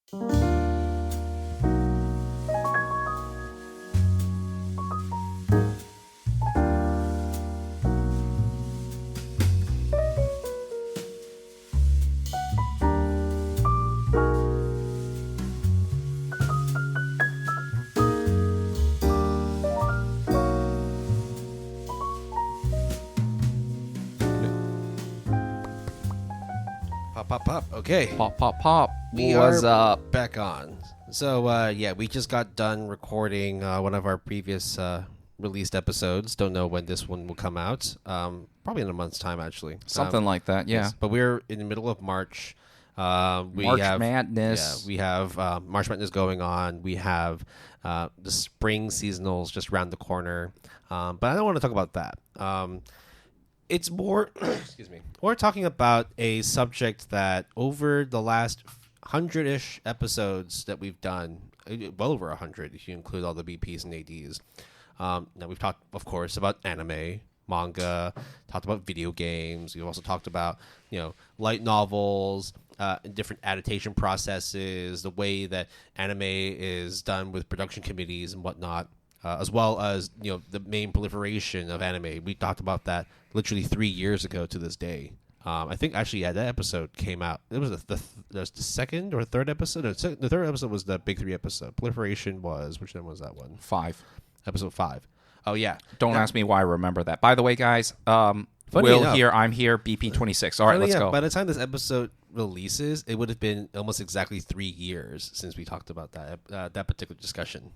Pop. Okay. Pop. We What's are up? back on. So, we just got done recording one of our previous released episodes. Don't know when this one will come out. Probably in a month's time, actually. Something like that, yeah. Yes, but we're in the middle of March. March Madness. Yeah, we have March Madness going on. We have the spring seasonals just around the corner. But I don't want to talk about that. It's more, excuse me, we're talking about a subject that over the last 100-ish episodes that we've done, well over 100 if you include all the BPs and ADs. Now we've talked, of course, about anime, manga, talked about video games. We've also talked about, light novels, different adaptation processes, the way that anime is done with production committees and whatnot. As well as the main proliferation of anime. We talked about that literally 3 years ago to this day. I think actually, that episode came out. It was the second or third episode. No, the third episode was the Big 3 episode. Proliferation was, which one was that one? 5. Episode 5. Oh yeah. Don't ask me why I remember that. By the way, guys, Will enough, here. I'm here. BP 26. All right, let's go. By the time this episode releases, it would have been almost exactly 3 years since we talked about that particular discussion.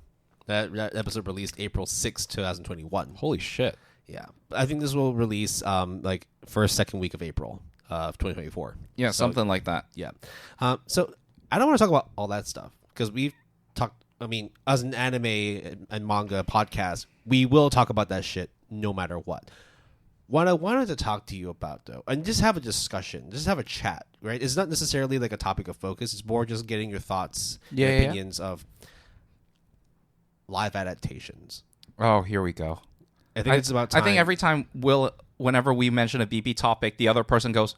That episode released April 6, 2021. Holy shit. Yeah. I think this will release first, second week of April of 2024. Yeah, so, something like that. Yeah. So I don't want to talk about all that stuff because we've talked, as an anime and manga podcast, we will talk about that shit no matter what. What I wanted to talk to you about, though, and just have a discussion, just have a chat, right? It's not necessarily like a topic of focus. It's more just getting your thoughts and opinions of live adaptations. Oh, here we go. I think it's about time. I think every time whenever we mention a BP topic, the other person goes,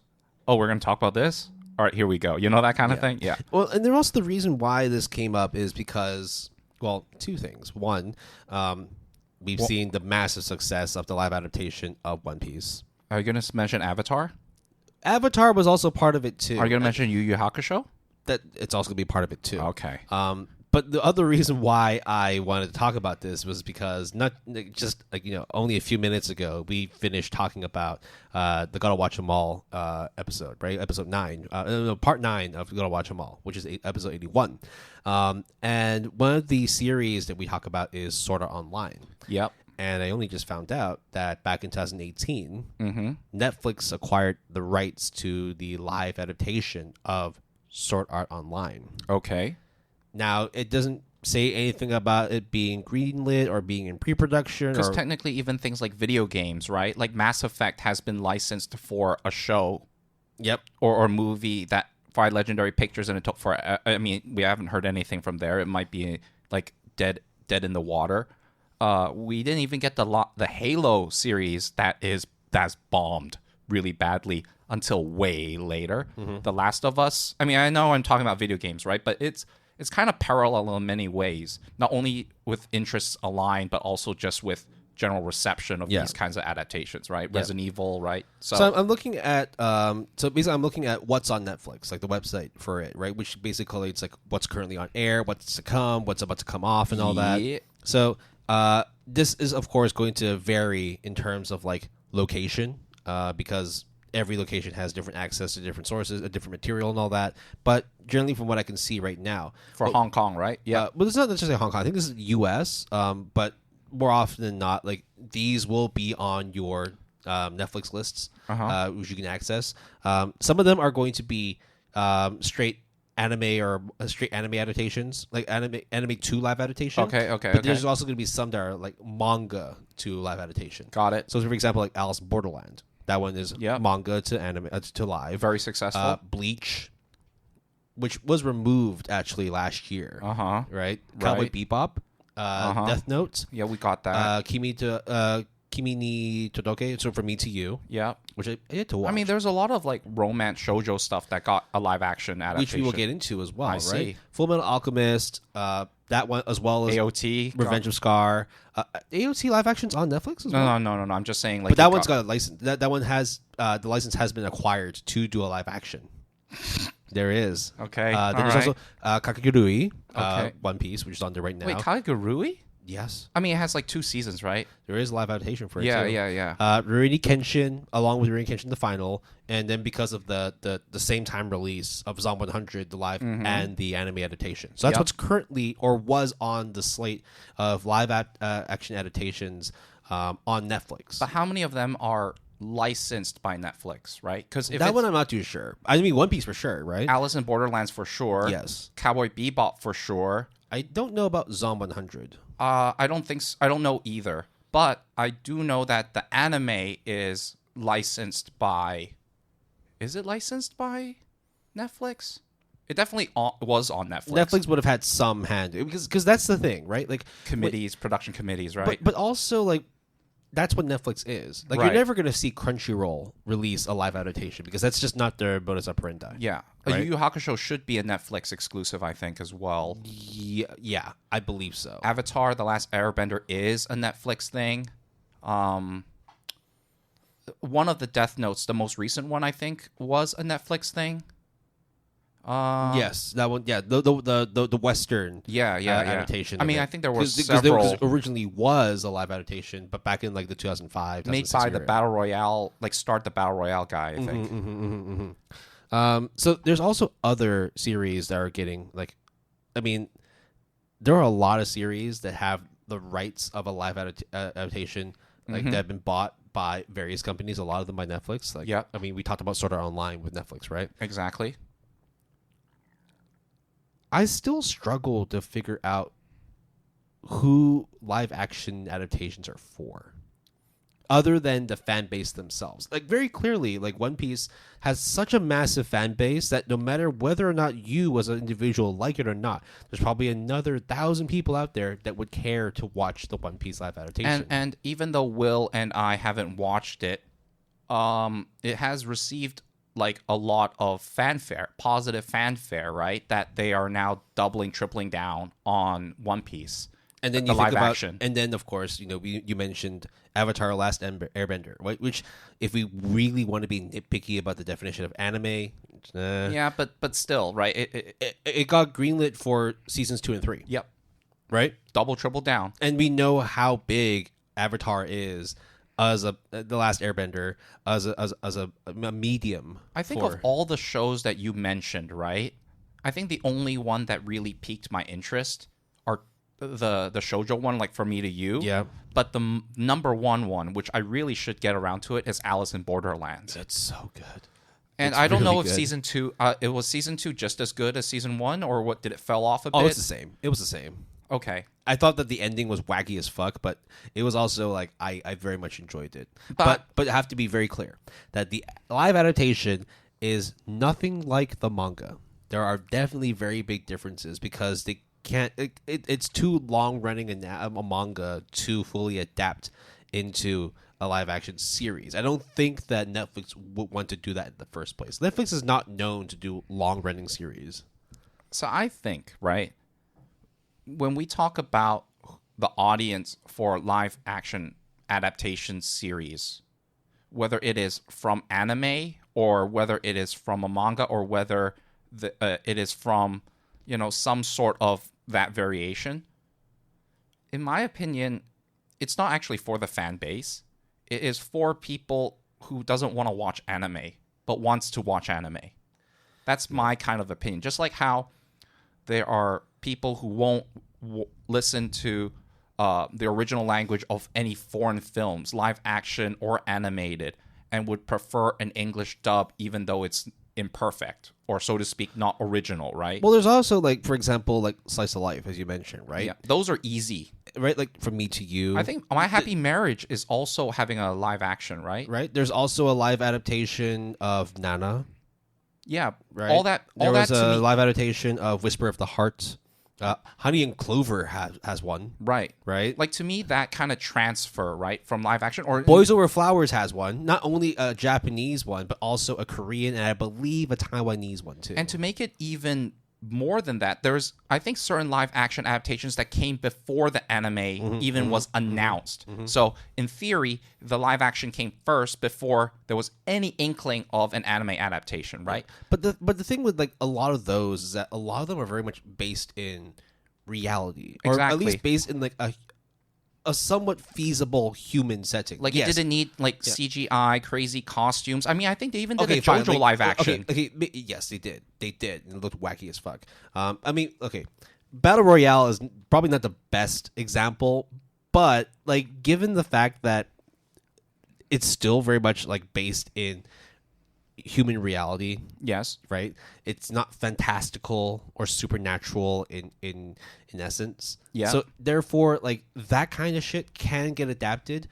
"Oh, we're going to talk about this? All right, here we go." You know, that kind of thing? Yeah. Well, and then also the reason why this came up is because, well, two things. One, we've seen the massive success of the live adaptation of One Piece. Are you going to mention Avatar? Avatar was also part of it, too. Are you going to mention Yu Yu Hakusho? That it's also going to be part of it, too. Okay. But the other reason why I wanted to talk about this was because only a few minutes ago we finished talking about the Gotta Watch 'Em All episode, right? Episode 9, part 9 of Gotta Watch 'Em All, which is episode 81. And one of the series that we talk about is Sword Art Online. Yep. And I only just found out that back in 2018, Netflix acquired the rights to the live adaptation of Sword Art Online. Okay. Now, it doesn't say anything about it being greenlit or being in pre-production. Because technically, even things like video games, right? Like Mass Effect has been licensed for a show. Yep. Or a movie that by Legendary Pictures, and it took for. We haven't heard anything from there. It might be like dead in the water. We didn't even get the Halo series that's bombed really badly until way later. The Last of Us. I know I'm talking about video games, right? But it's kind of parallel in many ways, not only with interests aligned, but also just with general reception of these kinds of adaptations, right? Yeah. Resident Evil, right? So I'm looking at basically I'm looking at what's on Netflix, like the website for it, right? Which basically it's like what's currently on air, what's to come, what's about to come off, and all that. So this is of course going to vary in terms of like location, because every location has different access to different sources, a different material and all that. But generally from what I can see right now. For Hong Kong, right? Yeah. But it's not necessarily Hong Kong. I think this is U.S., but more often than not, like these will be on your Netflix lists, which you can access. Some of them are going to be straight anime or straight anime adaptations, like anime to live adaptation. But there's also going to be some that are like manga to live adaptation. Got it. So for example, like Alice in Borderland. That one is manga to anime to live. Very successful. Bleach, which was removed actually last year. Right? Cowboy Bebop. Death Note. Yeah, we got that. Kimi Kimi ni Todoke, so For Me to You, Yeah. which I had to watch. I mean, there's a lot of like romance shoujo stuff that got a live action adaptation. which we will get into as well, I right? see. Full Metal Alchemist, that one as well as AOT. Revenge of Scar. AOT live action's on Netflix as well. No. I'm just saying, like, But that one's got a license. That one has the license has been acquired to do a live action. There is. Okay. Then there's also Kakegurui, Okay. One Piece, which is on there right now. Wait, Kagurui? Yes, I mean, it has like 2 seasons, right? there is a live adaptation for it Yeah, too. yeah. Rurouni Kenshin, along with Rurouni Kenshin the final, and then because of the same time release of Zom 100, the live and the anime adaptation. So that's Yep. what's currently or was on the slate of live action adaptations on Netflix. But how many of them are licensed by Netflix, right? Because if That it's one I'm not too sure. I mean, One Piece for sure, right? Alice in Borderlands for sure. Yes. Cowboy Bebop for sure. I don't know about Zom 100. I don't think I don't know either. But I do know that the anime is licensed by. Is it licensed by Netflix? It definitely was on Netflix. Netflix would have had some hand because that's the thing, right? Like committees, production committees, right? but also like that's what Netflix is. Like Right. you're never going to see Crunchyroll release a live adaptation because that's just not their modus operandi. yeah. Right? Yu Yu Hakusho should be a Netflix exclusive, I think, as well. Yeah, I believe so. Avatar: The Last Airbender is a Netflix thing. One of the Death Notes, the most recent one, I think, was a Netflix thing. Yes, that one. Yeah, the Western. Yeah. Adaptation. I mean, of it. I think there was 'Cause several there originally was a live adaptation, but back in like the 2005, made 2006 by the era. Battle Royale, like Start the Battle Royale guy, I think. So there's also other series that are getting like, I mean, there are a lot of series that have the rights of a live adaptation, like that have been bought by various companies. A lot of them by Netflix. Like, Yep. I mean, we talked about Sword Art Online with Netflix, right? Exactly. I still struggle to figure out who live action adaptations are for, other than the fan base themselves. Like very clearly, like One Piece has such a massive fan base that no matter whether or not you as an individual like it or not, there's probably another 1,000 people out there that would care to watch the One Piece live adaptation. And even though Will and I haven't watched it, it has received like a lot of fanfare, positive fanfare, right? That they are now doubling, tripling down on One Piece. And then the you think live about, action. and then of course, you mentioned Avatar: Last Airbender, right? Which, if we really want to be nitpicky about the definition of anime, Yeah, but still, right? it got greenlit for seasons 2 and 3, Yep. right? Double, triple down. And we know how big Avatar is as the Last Airbender as a medium. I think for, of all the shows that you mentioned, right? I think the only one that really piqued my interest are the shoujo one, like For Me to You. Yeah. But the number one, which I really should get around to it, is Alice in Borderlands. It's so good. And It's I don't know really if good. season 2, it was season 2 just as good as season 1, or what, did it fell off a bit? Oh, it's the same. It was the same. Okay. I thought that the ending was wacky as fuck, but it was also like I very much enjoyed it. But I have to be very clear that the live adaptation is nothing like the manga. There are definitely very big differences because they can't. It's too long running a manga to fully adapt into a live action series. I don't think that Netflix would want to do that in the first place. Netflix is not known to do long running series. So I think, right, when we talk about the audience for live action adaptation series, whether it is from anime or whether it is from a manga or whether it is from, some sort of that variation, in my opinion, it's not actually for the fan base. It is for people who doesn't want to watch anime but wants to watch anime. That's my kind of opinion. Just like how there are people who won't listen to the original language of any foreign films, live action or animated, and would prefer an English dub even though it's imperfect or, so to speak, not original, right? Well, there's also, like, for example, like Slice of Life, as you mentioned, right? Yeah, those are easy. Right, like From Me to You. I think My Happy Marriage is also having a live action, right? Right? There's also a live adaptation of Nana. Yeah, Right? all that There was to a me, live adaptation of Whisper of the Heart. Honey and Clover has one, Right. right? Like, to me, that kind of transfer, right, from live action, or Boys Over Flowers has one. Not only a Japanese one, but also a Korean and I believe a Taiwanese one too. and to make it even more than that, there's, I think, certain live action adaptations that came before the anime even was announced. So in theory, the live action came first before there was any inkling of an anime adaptation, right? But the thing with like a lot of those is that a lot of them are very much based in reality, or at Exactly. least based in like a somewhat feasible human setting. Like, yes. it didn't need like CGI, crazy costumes. I mean, I think they even did a fine, JoJo like, live action. Yes, they did. They did. And it looked wacky as fuck. I mean, okay, Battle Royale is probably not the best example, but like given the fact that it's still very much like based in human reality, Yes. right? It's not fantastical or supernatural in essence. Yeah. So therefore, like that kind of shit can get adapted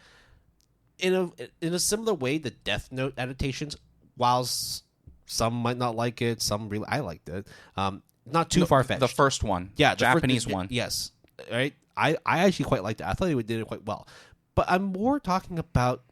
in a similar way. The Death Note adaptations, whilst some might not like it, some really I liked it. Not too far fetched. The first one. Yeah, Japanese one. Yes, right. I actually quite liked it. I thought they did it quite well. But I'm more talking about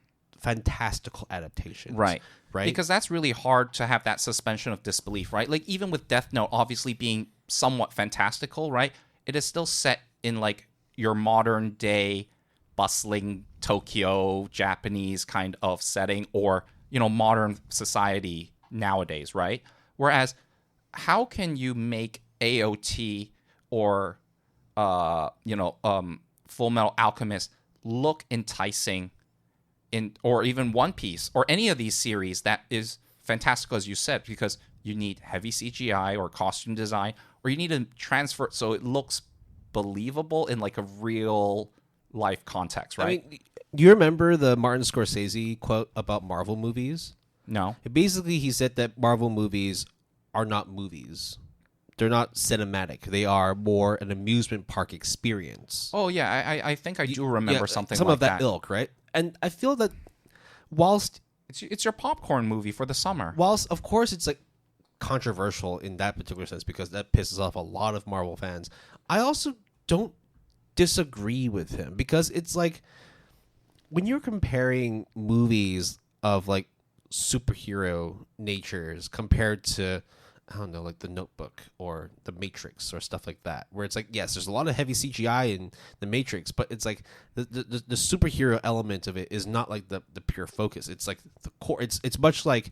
fantastical adaptations, Right. Right. Because that's really hard to have that suspension of disbelief, right? Like, even with Death Note obviously being somewhat fantastical, right? It is still set in like your modern day bustling Tokyo Japanese kind of setting, or, you know, modern society nowadays, right? Whereas how can you make AOT or Full Metal Alchemist look enticing in, or even One Piece or any of these series that is fantastical, as you said, because you need heavy CGI or costume design, or you need to transfer it so it looks believable in like a real life context, right? I mean, do you remember the Martin Scorsese quote about Marvel movies? No. Basically, he said that Marvel movies are not movies. They're not cinematic. They are more an amusement park experience. Oh yeah, I think I do remember something some like of that ilk, right? And I feel that whilst It's your popcorn movie for the summer. of course it's like controversial in that particular sense because that pisses off a lot of Marvel fans, I also don't disagree with him because it's like when you're comparing movies of like superhero natures compared to, I don't know, like The Notebook or The Matrix or stuff like that, where it's like, yes, there's a lot of heavy CGI in The Matrix, but it's like the superhero element of it is not like the pure focus. It's like the core. It's much like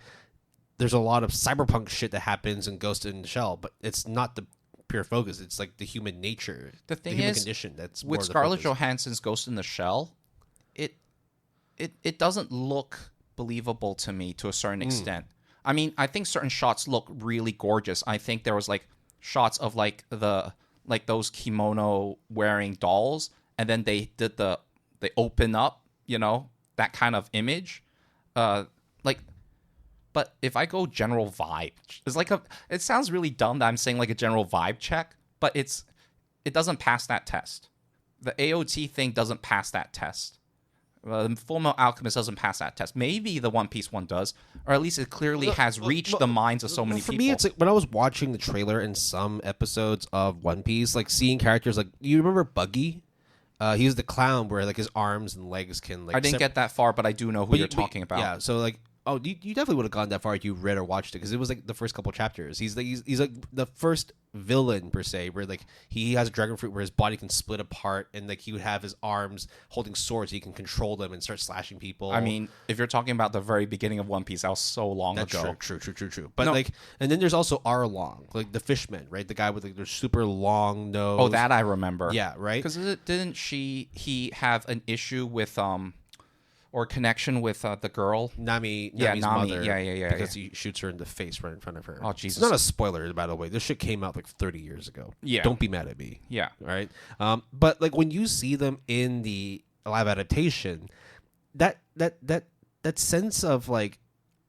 there's a lot of cyberpunk shit that happens in Ghost in the Shell, but it's not the pure focus. It's like the human nature, The thing human is, condition. That's with more the Scarlett focus. Johansson's Ghost in the Shell, it doesn't look believable to me to a certain extent. I mean, I think certain shots look really gorgeous. I think there was like shots of like those kimono wearing dolls, and then they open up, you know, that kind of image. But if I go general vibe, it's like it sounds really dumb that I'm saying like a general vibe check, but it doesn't pass that test. The AOT thing doesn't pass that test. Full Metal Alchemist doesn't pass that test. Maybe the One Piece one does, or at least it clearly has reached the minds of so many for people. me, it's like when I was watching the trailer in some episodes of One Piece, like seeing characters like, you remember Buggy? He was the clown where like his arms and legs can like. I didn't get that far, but I do know who you're talking about. Yeah, so like, oh, you definitely would have gone that far if you read or watched it because it was like the first couple chapters. He's like the first villain per se, where like he has a dragon fruit where his body can split apart, and like he would have his arms holding swords, so he can control them and start slashing people. I mean, if you're talking about the very beginning of One Piece, that was so long ago. True. But like, and then there's also Arlong, like the fishman, right? The guy with like the super long nose. Oh, that I remember. Yeah, right. Because didn't he have an issue with or connection with the girl? Nami's Nami. mother. Yeah. Because he shoots her in the face right in front of her. Oh, Jesus. It's not a spoiler, by the way. This shit came out like 30 years ago. Yeah. Don't be mad at me. Yeah. Right? But like when you see them in the live adaptation, that sense of like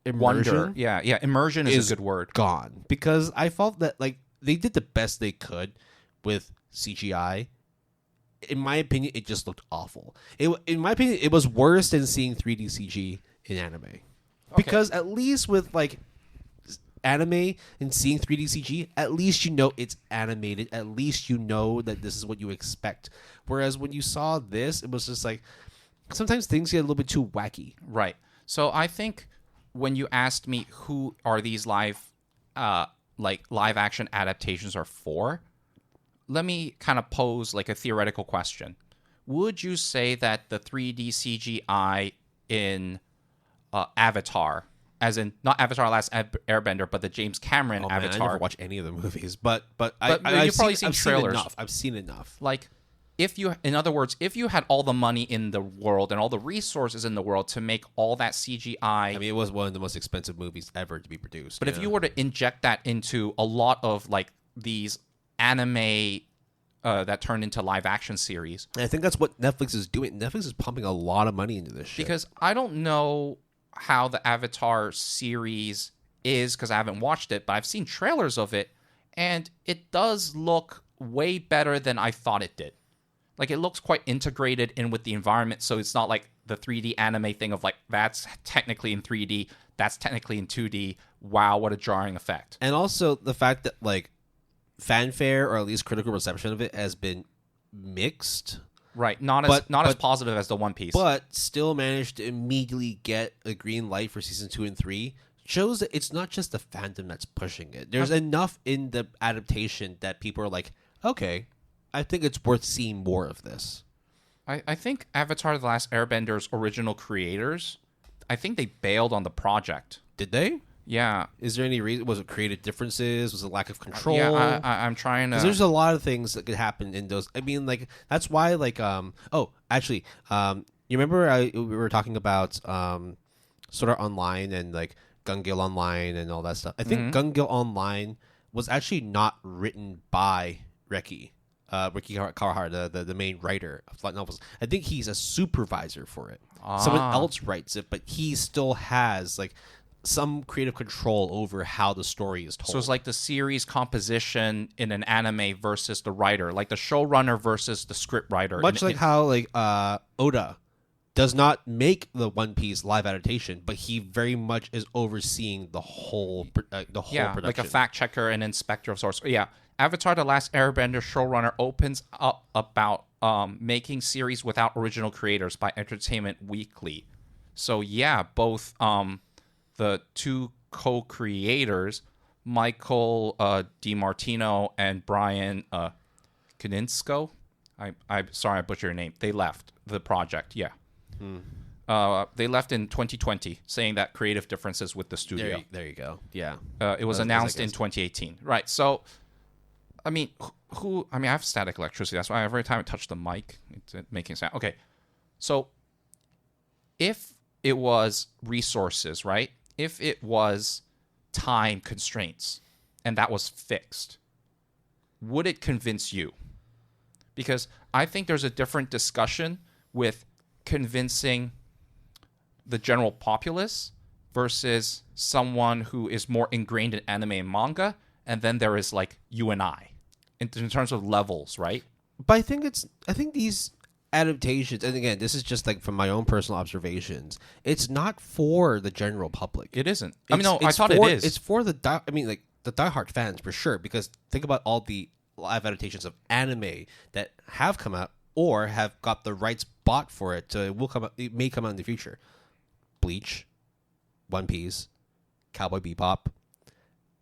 immersion. Wonder. Yeah. Immersion is a good word. Gone. Because I felt that like they did the best they could with CGI. In my opinion, it just looked awful. In my opinion, it was worse than seeing 3D CG in anime. Because at least with like anime and seeing 3D CG, at least you know it's animated. At least you know that this is what you expect. Whereas when you saw this, it was just like sometimes things get a little bit too wacky. Right. So I think when you asked me who are these live action adaptations are for, let me kind of pose like a theoretical question. Would you say that the 3D CGI in Avatar, as in not Avatar: Last Airbender, but the James Cameron Avatar? Man, I never watched any of the movies, but you've probably seen trailers. I've seen enough. Like, in other words, if you had all the money in the world and all the resources in the world to make all that CGI, I mean, it was one of the most expensive movies ever to be produced. But if you were to inject that into a lot of like these anime that turned into live action series, and I think that's what Netflix is doing. Netflix is pumping a lot of money into this shit. Because I don't know how the Avatar series is because I haven't watched it, but I've seen trailers of it, and it does look way better than I thought it did. Like, it looks quite integrated in with the environment, so it's not like the 3D anime thing of like, that's technically in 3D, that's technically in 2D. Wow, what a jarring effect. And also the fact that like fanfare or at least critical reception of it has been mixed. Right, not as positive as the One Piece. But still managed to immediately get a green light for season 2 and 3. Shows that it's not just the fandom that's pushing it. There's enough in the adaptation that people are like, okay, I think it's worth seeing more of this. I think Avatar: The Last Airbender's original creators, I think they bailed on the project. Did they? Yeah. Is there any reason? Was it creative differences? Was it lack of control? Yeah, I'm trying to. There's a lot of things that could happen in those. I mean, like that's why, like, you remember we were talking about sort of online and like Gun Gale Online and all that stuff. I think Gun Gale Online was actually not written by Reki Kawahara, the main writer of light novels. I think he's a supervisor for it. Someone else writes it, but he still has like some creative control over how the story is told. So it's like the series composition in an anime versus the writer, like the showrunner versus the script writer. Much like how like Oda does not make the One Piece live adaptation, but he very much is overseeing the whole production. Like a fact checker and inspector of sorts. Yeah, Avatar: The Last Airbender showrunner opens up about making series without original creators by Entertainment Weekly. So yeah, both the two co-creators, Michael DiMartino and Brian Koninsko. I'm sorry I butchered your name. They left the project. Yeah. They left in 2020, saying that creative differences with the studio. There you go. Yeah. It was announced in 2018. Right. So, I mean, I have static electricity. That's why every time I touch the mic, it's making sound. Okay. So, if it was resources, right? If it was time constraints and that was fixed, would it convince you? Because I think there's a different discussion with convincing the general populace versus someone who is more ingrained in anime and manga, and then there is like you and I in terms of levels, right? But I think these adaptations, and again, this is just like from my own personal observations, it's not for the general public. It isn't. I thought it is. It's for the diehard fans for sure, because think about all the live adaptations of anime that have come out or have got the rights bought for it. It may come out in the future. Bleach, One Piece, Cowboy Bebop,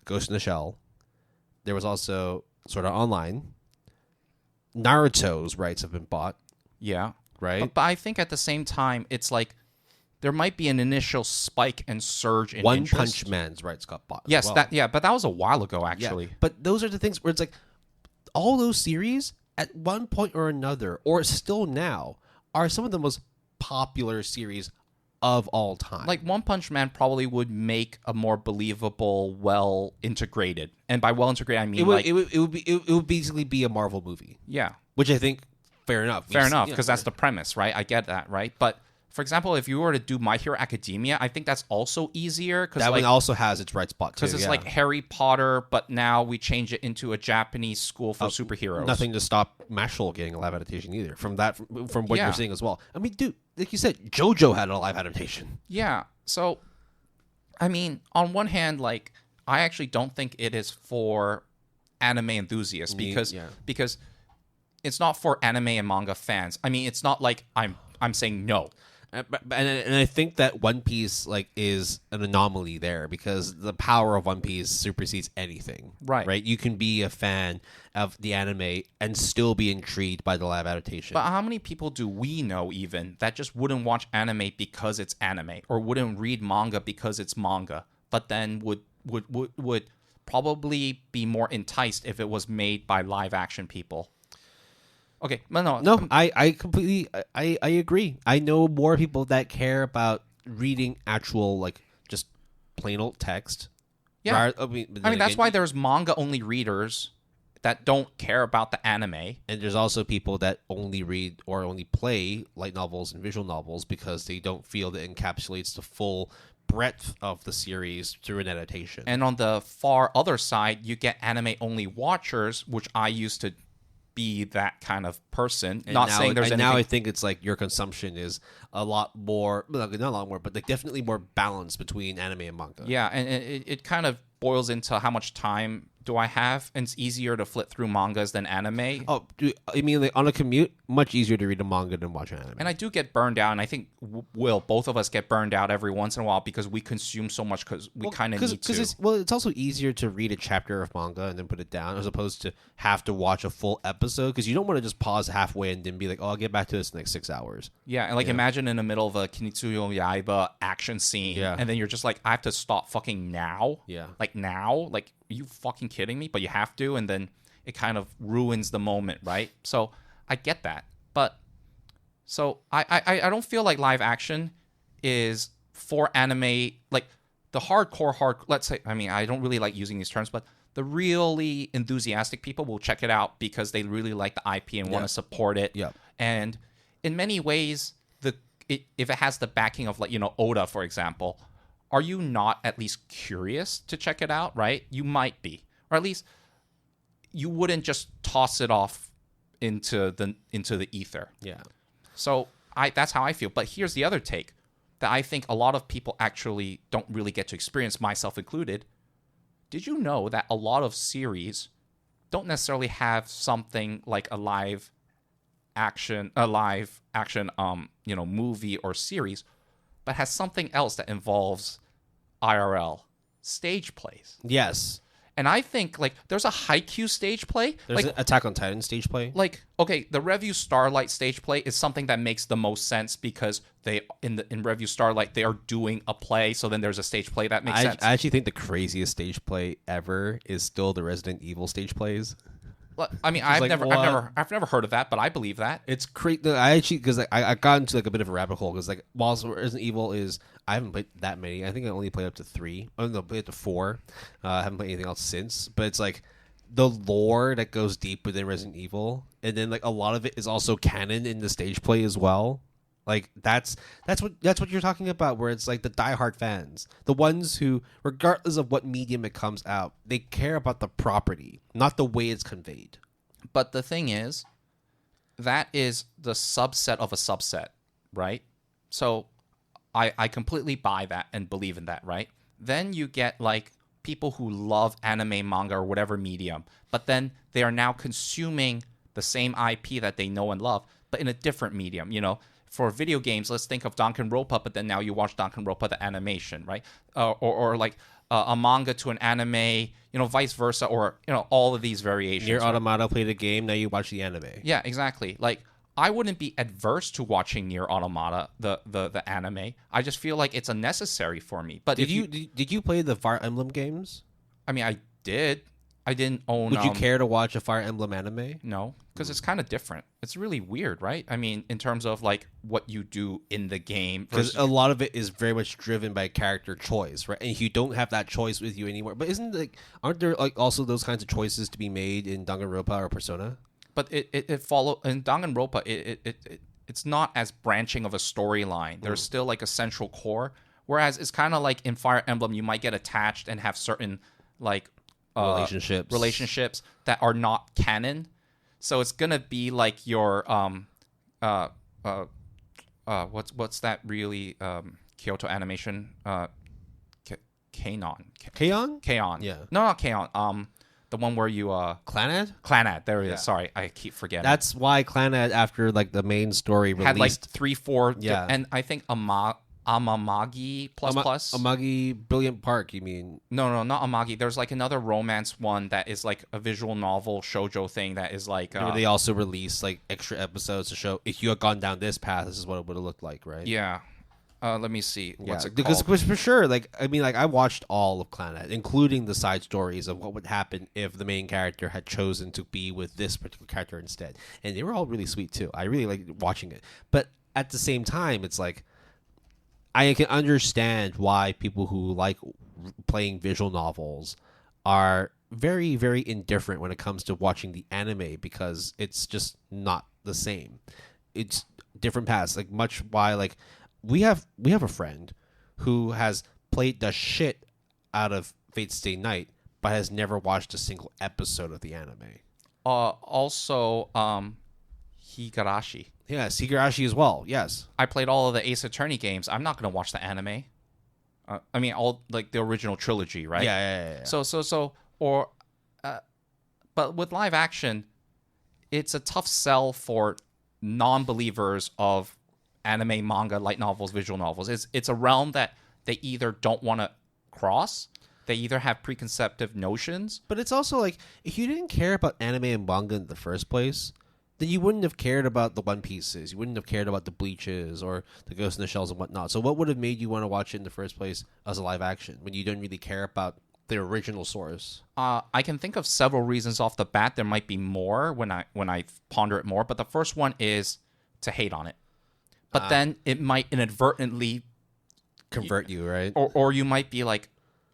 Ghost in the Shell. There was also Sword Art Online. Naruto's rights have been bought. Yeah. Right? But I think at the same time, it's like there might be an initial spike and surge in One interest. Punch Man's rights got bought. Yes, as well. but that was a while ago, actually. Yeah, but those are the things where it's like all those series at one point or another, or still now, are some of the most popular series of all time. Like One Punch Man probably would make a more believable, well integrated, and by well integrated I mean it would basically be a Marvel movie. Yeah, which I think fair enough, because that's the premise, right? I get that, right? But for example, if you were to do My Hero Academia, I think that's also easier because that one also has its right spot too. Because it's like Harry Potter, but now we change it into a Japanese school for superheroes. Nothing to stop Mashal getting a live adaptation either. From what you're seeing as well. I mean, dude, like you said, JoJo had a live adaptation. Yeah. So, I mean, on one hand, like I actually don't think it is for anime enthusiasts because it's not for anime and manga fans. I mean, it's not like I'm saying no. And I think that One Piece is an anomaly there because the power of One Piece supersedes anything. Right. You can be a fan of the anime and still be intrigued by the live adaptation. But how many people do we know even that just wouldn't watch anime because it's anime, or wouldn't read manga because it's manga, but then would probably be more enticed if it was made by live action people? Okay, no, I completely I agree. I know more people that care about reading actual just plain old text. Yeah, I mean that's why there's manga only readers that don't care about the anime, and there's also people that only read or only play light novels and visual novels because they don't feel that encapsulates the full breadth of the series through an adaptation. And on the far other side, you get anime only watchers, which I used to be that kind of person. And now I think it's your consumption is a lot more, not a lot more, but definitely more balanced between anime and manga. Yeah, and it kind of boils into how much time do I have, and it's easier to flip through mangas than anime. Oh, I mean, on a commute, much easier to read a manga than watch an anime. And I do get burned out, and I think both of us get burned out every once in a while because we consume so much because we kind of need to. It's also easier to read a chapter of manga and then put it down as opposed to have to watch a full episode because you don't want to just pause halfway and then be like, oh, I'll get back to this in 6 hours. Yeah, and imagine in the middle of a Kimetsu Yaiba action scene, and then you're just like, I have to stop fucking now? Yeah. Now? Are you fucking kidding me? But you have to, and then it kind of ruins the moment, right? So I get that. But so I don't feel like live action is for anime, like the hardcore, let's say, I mean, I don't really like using these terms, but the really enthusiastic people will check it out because they really like the IP and want to support it. Yeah. And in many ways, if it has the backing of Oda, for example, are you not at least curious to check it out, right? You might be. Or at least you wouldn't just toss it off into the ether. Yeah. So that's how I feel. But here's the other take that I think a lot of people actually don't really get to experience, myself included. Did you know that a lot of series don't necessarily have something like a live action movie or series, but has something else that involves IRL stage plays? Yes. And I think there's a Haikyuu stage play. There's an Attack on Titan stage play. The Revue Starlight stage play is something that makes the most sense because they in Revue Starlight they are doing a play, so then there's a stage play that makes sense. I actually think the craziest stage play ever is still the Resident Evil stage plays. I mean, I've never heard of that, but I believe that it's crazy. I actually because I got into a bit of a rabbit hole because whilst Resident Evil is I haven't played that many. I think I only played up to 3. Oh no, played up to 4. I haven't played anything else since. But it's the lore that goes deep within Resident Evil, and then a lot of it is also canon in the stage play as well. That's what you're talking about, where it's the diehard fans, the ones who, regardless of what medium it comes out, they care about the property, not the way it's conveyed. But the thing is, that is the subset of a subset, right? So I completely buy that and believe in that, right? Then you get people who love anime, manga, or whatever medium, but then they are now consuming the same IP that they know and love, but in a different medium, For video games, let's think of Danganronpa, but then now you watch Danganronpa the animation, right? Or a manga to an anime, vice versa, or all of these variations. Nier Automata played a game, now you watch the anime. Yeah, exactly. I wouldn't be adverse to watching Nier Automata, the anime. I just feel like it's unnecessary for me. But did you play the Fire Emblem games? I mean, I did. I didn't own. Would you care to watch a Fire Emblem anime? No, because it's kind of different. It's really weird, right? I mean, in terms of what you do in the game, because a lot of it is very much driven by character choice, right? And you don't have that choice with you anymore. But aren't there also those kinds of choices to be made in Danganronpa or Persona? But it follow in Danganronpa. It's not as branching of a storyline. There's still a central core. Whereas it's kind of in Fire Emblem, you might get attached and have certain relationships that are not canon. So it's gonna be your what's that really Kyoto Animation Kanon. K-On? Kaon. Yeah. No, not Kaon. The one where you Clanad? Clanad. There it is. Sorry, I keep forgetting. That's why Clanad, after like the main story released, had like 3-4. Yeah. And I think Amamagi plus. Amagi Brilliant Park, you mean? No, not Amagi. There's like another romance one that is like a visual novel shoujo thing that is like. They also released like extra episodes to show if you had gone down this path, this is what it would have looked like, right? Yeah. Let me see. What's it because called? for sure, like I mean, like I watched all of Clannad, including the side stories of what would happen if the main character had chosen to be with this particular character instead, and they were all really sweet too. I really liked watching it, but at the same time, it's like I can understand why people who like playing visual novels are very, very indifferent when it comes to watching the anime because it's just not the same. It's different paths. Like much why like. We have a friend who has played the shit out of Fate Stay Night, but has never watched a single episode of the anime. Also, Higurashi. Yes, Higurashi as well. Yes, I played all of the Ace Attorney games. I'm not going to watch the anime. I mean, all like the original trilogy, right? Yeah. But with live action, it's a tough sell for non-believers of anime, manga, light novels, visual novels. It's a realm that they either don't want to cross, they either have preconceptive notions. But it's also like if you didn't care about anime and manga in the first place, then you wouldn't have cared about the One Pieces. You wouldn't have cared about the Bleaches or the Ghost in the Shells and whatnot. So what would have made you want to watch it in the first place as a live action when you didn't really care about the original source? I can think of several reasons off the bat. There might be more when I ponder it more, but the first one is to hate on it. But then it might inadvertently convert you, right? Or you might be like,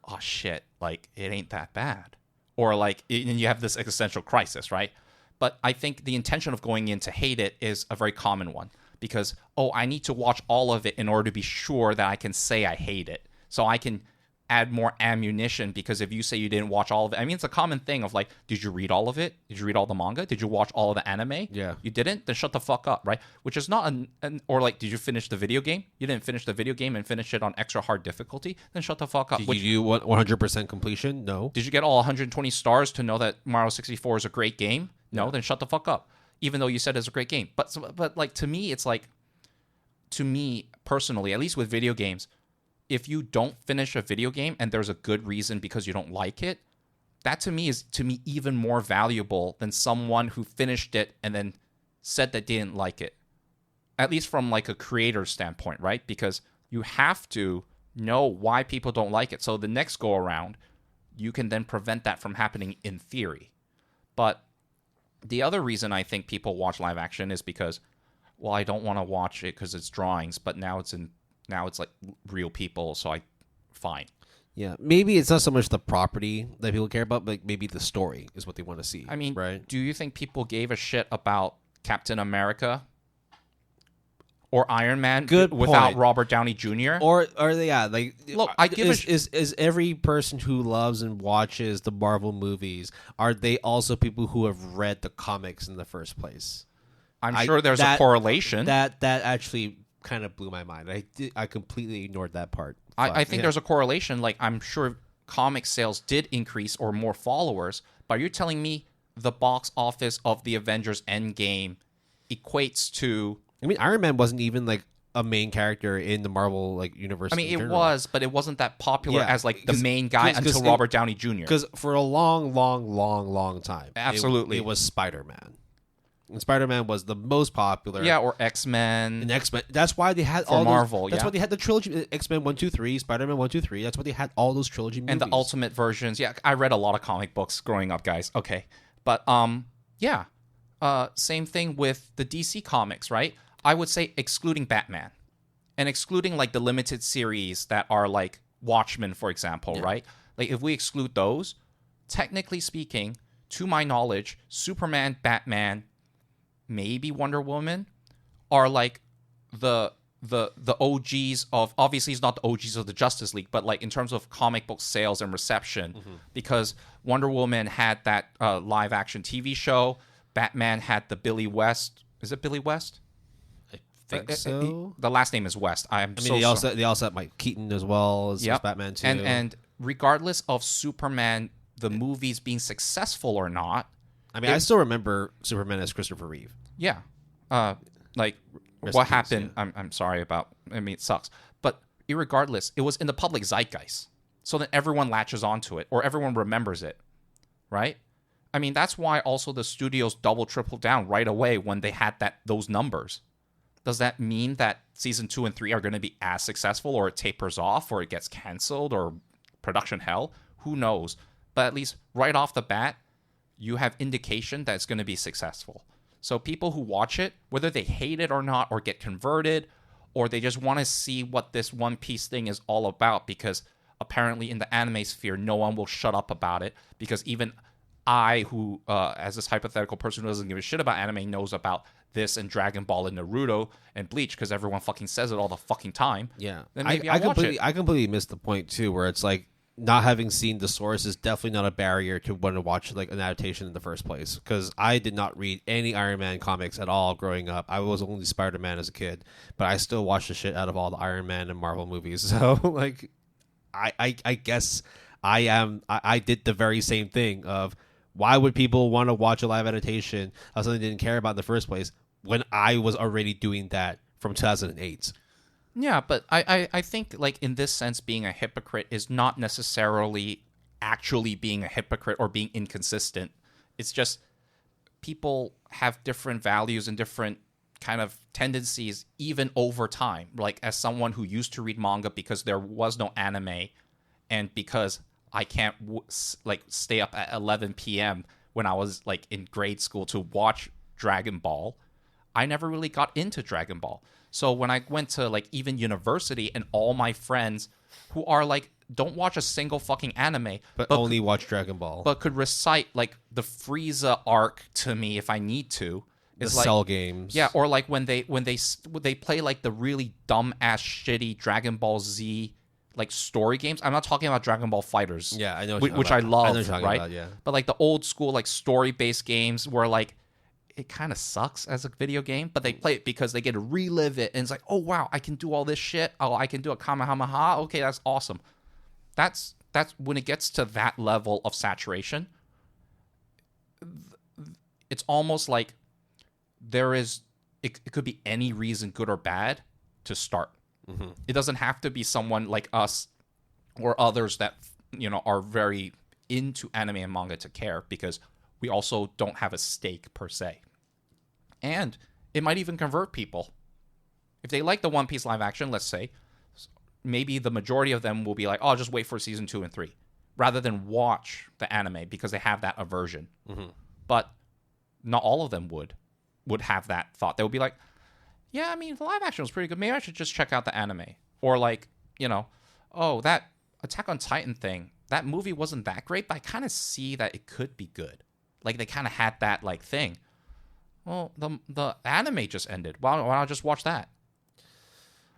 oh shit, like it ain't that bad. Or like, and you have this existential crisis, right? But I think the intention of going in to hate it is a very common one because, I need to watch all of it in order to be sure that I can say I hate it. So I can add more ammunition because if you say you didn't watch all of it, I mean, it's a common thing of like, did you read all of it? Did you read all the manga? Did you watch all of the anime? Yeah. You didn't? Then shut the fuck up, right? Which is not or like, did you finish the video game? You didn't finish the video game and finish it on extra hard difficulty? Then shut the fuck up. Did you do 100% completion? No. Did you get all 120 stars to know that Mario 64 is a great game? No, then shut the fuck up. Even though you said it's a great game. But like, to me, it's like, to me personally, at least with video games, if you don't finish a video game and there's a good reason because you don't like it, that to me is even more valuable than someone who finished it and then said that they didn't like it. At least from like a creator standpoint, right? Because you have to know why people don't like it. So the next go around, you can then prevent that from happening in theory. But the other reason I think people watch live action is because, well, I don't want to watch it because it's drawings, but now it's like real people, so fine. Yeah, maybe it's not so much the property that people care about, but maybe the story is what they want to see. I mean, right? Do you think people gave a shit about Captain America or Iron Man without Robert Downey Jr.? Or like look, I give is every person who loves and watches the Marvel movies, are they also people who have read the comics in the first place? I'm sure there's a correlation. That actually kind of blew my mind. I completely ignored that part. I think there's a correlation. Like, I'm sure comic sales did increase or more followers, but you're telling me the box office of the Avengers Endgame equates to... I mean, Iron Man wasn't even like a main character in the Marvel like universe. I mean, it was, but it wasn't that popular as like the main guy until Robert Downey Jr. Because for a long time, absolutely, it was Spider-Man. And Spider-Man was the most popular. Yeah, or X-Men. And X-Men. That's why they had all Marvel. That's why they had the trilogy. X-Men 1, 2, 3, Spider-Man 1, 2, 3. That's why they had all those trilogy movies. And the Ultimate versions. Yeah, I read a lot of comic books growing up, guys. Okay. But, yeah. Same thing with the DC comics, right? I would say excluding Batman. And excluding, like, the limited series that are, like, Watchmen, for example, right? Like, if we exclude those, technically speaking, to my knowledge, Superman, Batman, maybe Wonder Woman are like the OGs of, obviously it's not the OGs of the Justice League, but like in terms of comic book sales and reception, because Wonder Woman had that live action TV show, Batman had the Billy West. Is it Billy West? I think so. The last name is West. They also had Mike Keaton as well as Batman too. And regardless of Superman, the movies being successful or not. I mean, I still remember Superman as Christopher Reeve. Yeah. Like, Rest what in peace, happened, yeah. I'm sorry about, I mean, it sucks. But irregardless, it was in the public zeitgeist. So then everyone latches onto it, or everyone remembers it, right? I mean, that's why also the studios double, triple down right away when they had those numbers. Does that mean that season 2 and 3 are going to be as successful, or it tapers off, or it gets canceled, or production hell? Who knows? But at least right off the bat, you have indication that it's going to be successful. So people who watch it, whether they hate it or not, or get converted, or they just want to see what this One Piece thing is all about, because apparently in the anime sphere, no one will shut up about it, because even I, who, as this hypothetical person who doesn't give a shit about anime, knows about this and Dragon Ball and Naruto and Bleach, because everyone fucking says it all the fucking time. Yeah. Then maybe I'll watch it. I completely missed the point, too, where it's like, not having seen the source is definitely not a barrier to want to watch like an adaptation in the first place. Because I did not read any Iron Man comics at all growing up. I was only Spider-Man as a kid, but I still watched the shit out of all the Iron Man and Marvel movies. So like, I guess I did the very same thing of why would people want to watch a live adaptation of something they didn't care about in the first place when I was already doing that from 2008. Yeah, but I think, like, in this sense, being a hypocrite is not necessarily actually being a hypocrite or being inconsistent. It's just people have different values and different kind of tendencies even over time. Like, as someone who used to read manga because there was no anime, and because I can't stay up at 11 p.m. when I was like in grade school to watch Dragon Ball, I never really got into Dragon Ball. So when I went to like even university, and all my friends who are like don't watch a single fucking anime, but only watch Dragon Ball, but could recite like the Frieza arc to me if I need to. The It's like, Cell games, yeah, or like when they play like the really dumb ass shitty Dragon Ball Z like story games. I'm not talking about Dragon Ball Fighters. Yeah, I know which I love, I know what you're talking right? about, yeah. But like the old school like story based games where like it kind of sucks as a video game, but they play it because they get to relive it, and it's like, oh wow, I can do all this shit. Oh, I can do a Kamehameha. Okay, that's awesome. That's when it gets to that level of saturation. It's almost like there is. It could be any reason, good or bad, to start. Mm-hmm. It doesn't have to be someone like us or others that are very into anime and manga to care, because we also don't have a stake per se. And it might even convert people. If they like the One Piece live action, let's say, maybe the majority of them will be like, oh, just wait for season 2 and 3, rather than watch the anime because they have that aversion. Mm-hmm. But not all of them would have that thought. They would be like, yeah, I mean, the live action was pretty good. Maybe I should just check out the anime. Or like, oh, that Attack on Titan thing, that movie wasn't that great, but I kind of see that it could be good. Like, they kind of had that, like, thing. Well, the anime just ended. Why don't I just watch that?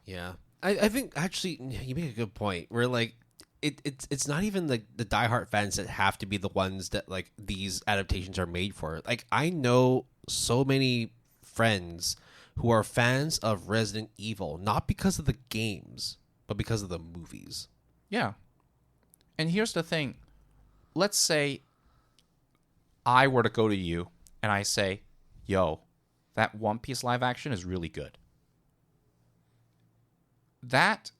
Yeah. I think, actually, you make a good point. Where, like, it's not even the diehard fans that have to be the ones that, like, these adaptations are made for. Like, I know so many friends who are fans of Resident Evil, not because of the games, but because of the movies. Yeah. And here's the thing. Let's say I were to go to you and I say, yo, that One Piece live action is really good. That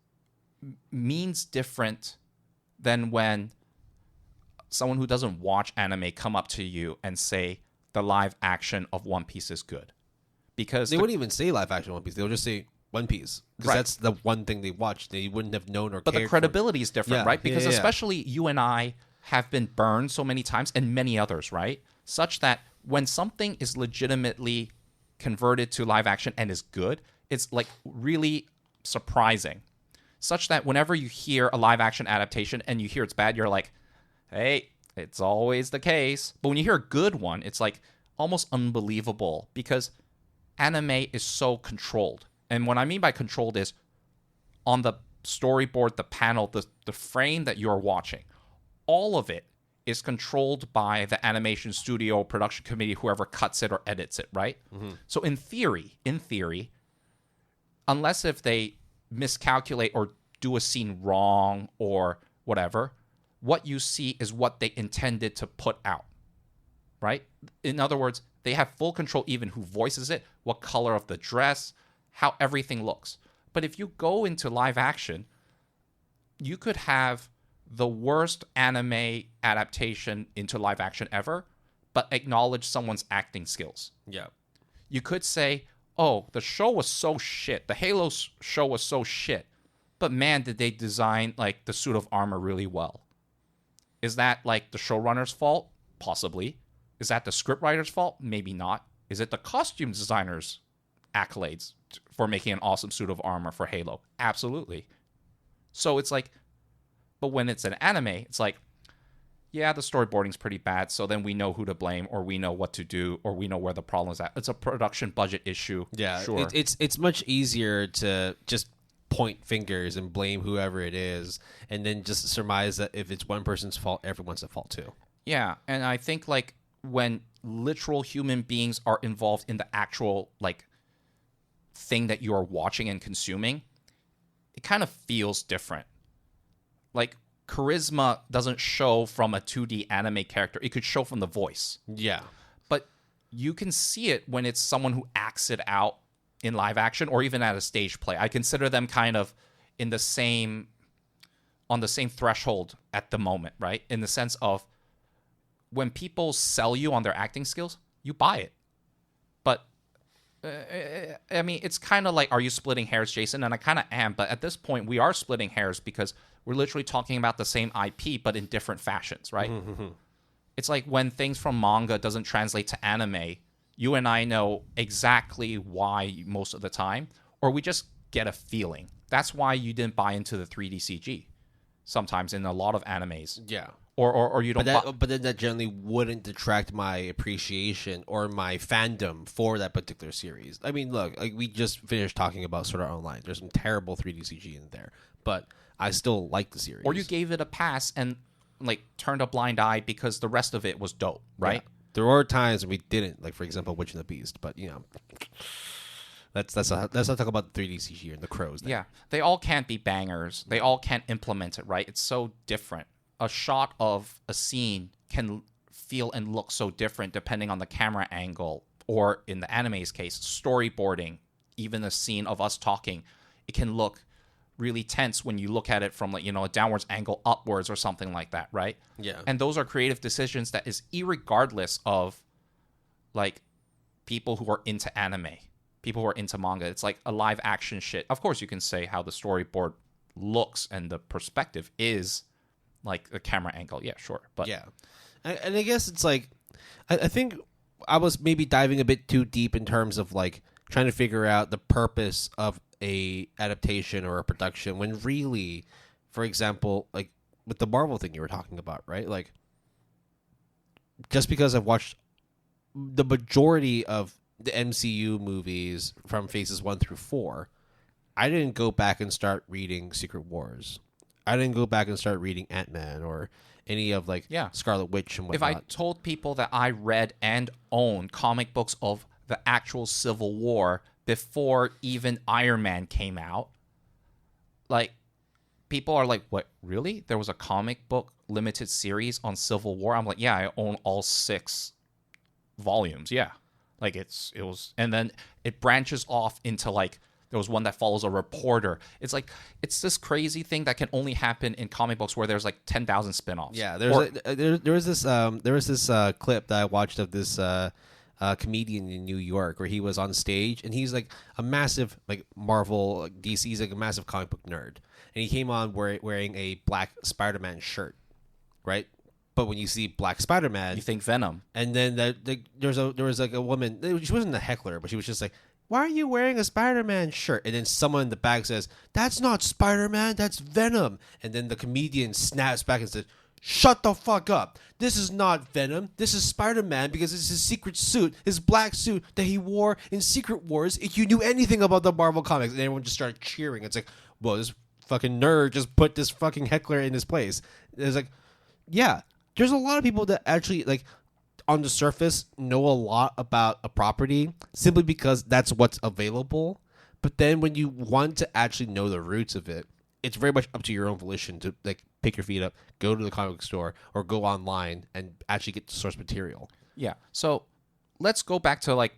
means different than when someone who doesn't watch anime come up to you and say the live action of One Piece is good. Because they wouldn't even say live action One Piece. They'll just say One Piece. Because right. That's the one thing they watched. They wouldn't have known or But cared the credibility is different, Yeah. right? Because Yeah. especially you and I have been burned so many times, and many others, right? Such that when something is legitimately converted to live action and is good, it's like really surprising. Such that whenever you hear a live action adaptation and you hear it's bad, you're like, hey, it's always the case. But when you hear a good one, it's like almost unbelievable, because anime is so controlled. And what I mean by controlled is on the storyboard, the panel, the frame that you're watching, all of it is controlled by the animation studio, production committee, whoever cuts it or edits it, right? Mm-hmm. So in theory, unless if they miscalculate or do a scene wrong or whatever, what you see is what they intended to put out, right? In other words, they have full control even who voices it, what color of the dress, how everything looks. But if you go into live action, you could have the worst anime adaptation into live action ever, but acknowledge someone's acting skills. Yeah. You could say, oh, the show was so shit. The Halo show was so shit. But man, did they design like the suit of armor really well. Is that like the showrunner's fault? Possibly. Is that the scriptwriter's fault? Maybe not. Is it the costume designer's accolades for making an awesome suit of armor for Halo? Absolutely. So it's like, but when it's an anime, it's like, yeah, the storyboarding's pretty bad, so then we know who to blame, or we know what to do, or we know where the problem is at. It's a production budget issue. Yeah, sure. It's much easier to just point fingers and blame whoever it is, and then just surmise that if it's one person's fault, everyone's at fault too. Yeah, and I think like when literal human beings are involved in the actual like thing that you are watching and consuming, it kind of feels different. Like charisma doesn't show from a 2D anime character. It could show from the voice. Yeah. But you can see it when it's someone who acts it out in live action or even at a stage play. I consider them kind of in the same on the same threshold at the moment, right? In the sense of when people sell you on their acting skills, you buy it. But I mean, it's kind of like, are you splitting hairs, Jason? And I kind of am, but at this point, we are splitting hairs because we're literally talking about the same IP, but in different fashions, right? Mm-hmm. It's like when things from manga doesn't translate to anime, you and I know exactly why most of the time, or we just get a feeling. That's why you didn't buy into the 3D CG sometimes in a lot of animes. Yeah. Or you don't. But then that generally wouldn't detract my appreciation or my fandom for that particular series. I mean, look, like we just finished talking about Sword Art Online. There's some terrible 3D CG in there, but I still like the series. Or you gave it a pass and like turned a blind eye because the rest of it was dope, right? Yeah. There were times when we didn't, like for example, Witch and the Beast. But you know, let's not talk about the 3D CG and the crows. There. Yeah, they all can't be bangers. They all can't implement it right. It's so different. A shot of a scene can feel and look so different depending on the camera angle, or in the anime's case, storyboarding. Even a scene of us talking, it can look really tense when you look at it from like, you know, a downwards angle upwards or something like that, right? Yeah. And those are creative decisions that is irregardless of like people who are into anime, people who are into manga. It's like a live action shit. Of course, you can say how the storyboard looks and the perspective is like a camera angle. Yeah, sure. But yeah. And I guess it's like, I think I was maybe diving a bit too deep in terms of like trying to figure out the purpose of a adaptation or a production when really, for example, like with the Marvel thing you were talking about, right? Like just because I've watched the majority of the MCU movies from phases 1 through 4, I didn't go back and start reading Secret Wars. I didn't go back and start reading Ant-Man or any of like Scarlet Witch and whatnot. If I told people that I read and own comic books of the actual Civil War before even Iron Man came out, like people are like, what, really? There was a comic book limited series on Civil War? I'm like, yeah, I own all 6 volumes. Yeah. Like it was, and then it branches off into like, there was one that follows a reporter. It's like, it's this crazy thing that can only happen in comic books where there's like 10,000 spinoffs. Yeah, there was this clip that I watched of this comedian in New York where he was on stage and he's like a massive like Marvel DC, he's like a massive comic book nerd, and he came on wearing a black Spider-Man shirt, right? But when you see Black Spider-Man, you think Venom. And then there was like a woman. She wasn't a heckler, but she was just like, why are you wearing a Spider-Man shirt? And then someone in the back says, that's not Spider-Man, that's Venom. And then the comedian snaps back and says, shut the fuck up. This is not Venom. This is Spider-Man because it's his secret suit, his black suit that he wore in Secret Wars. If you knew anything about the Marvel comics, and everyone just started cheering. It's like, well, this fucking nerd just put this fucking heckler in his place. It's like, yeah, there's a lot of people that actually like on the surface know a lot about a property simply because that's what's available. But then when you want to actually know the roots of it, it's very much up to your own volition to like pick your feet up, go to the comic book store, or go online and actually get the source material. Yeah. So let's go back to like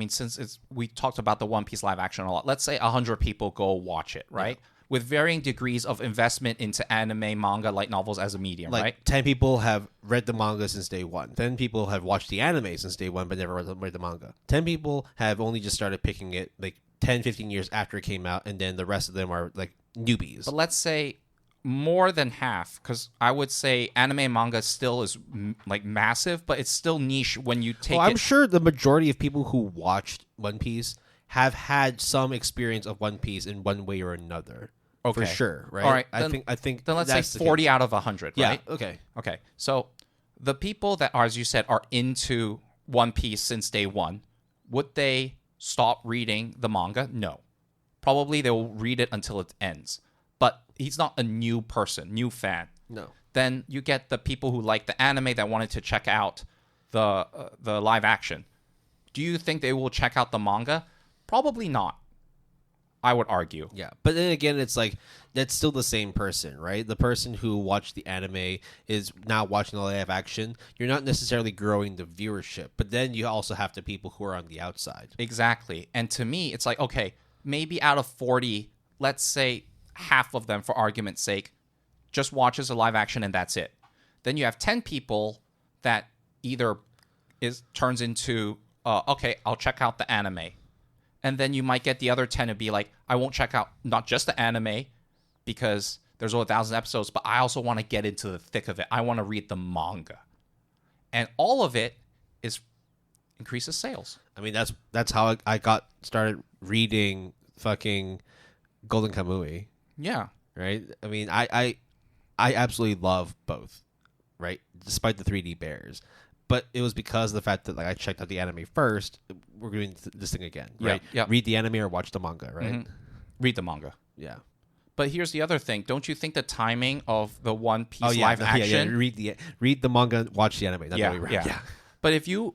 since we talked about the One Piece live action a lot. Let's say 100 people go watch it, right? Yeah. With varying degrees of investment into anime, manga, light novels as a medium, like, right? 10 people have read the manga since day one. 10 people have watched the anime since day one but never read the manga. 10 people have only just started picking it like 10, 15 years after it came out, and then the rest of them are like newbies. But let's say more than half, because I would say anime and manga still is like massive, but it's still niche when you take I'm sure the majority of people who watched One Piece have had some experience of One Piece in one way or another. Okay. For sure, right? All right. I think then let's say 40 out of 100, right? Yeah, okay. Okay. So the people that are, as you said, are into One Piece since day one, would they stop reading the manga? No. Probably they will read it until it ends. But he's not a new person, new fan. No. Then you get the people who like the anime that wanted to check out the live action. Do you think they will check out the manga? Probably not, I would argue. Yeah, but then again, it's like that's still the same person, right? The person who watched the anime is now watching the live action. You're not necessarily growing the viewership, but then you also have the people who are on the outside. Exactly. And to me, it's like, okay, maybe out of 40, let's say half of them, for argument's sake, just watches a live action and that's it. Then you have 10 people that either turns into, okay, I'll check out the anime. And then you might get the other 10 to be like, I won't check out not just the anime because there's over 1,000 episodes, but I also want to get into the thick of it. I want to read the manga. And all of it increases sales. I mean, that's how I got started reading fucking Golden Kamuy. Yeah. Right? I mean, I absolutely love both, right? Despite the 3D bears. But it was because of the fact that like I checked out the anime first. We're doing this thing again, right? Yeah. Read the anime or watch the manga, right? Mm-hmm. Read the manga. Yeah. But here's the other thing. Don't you think the timing of the One Piece live action? Read the manga, watch the anime. That's yeah, what we read. yeah. But if you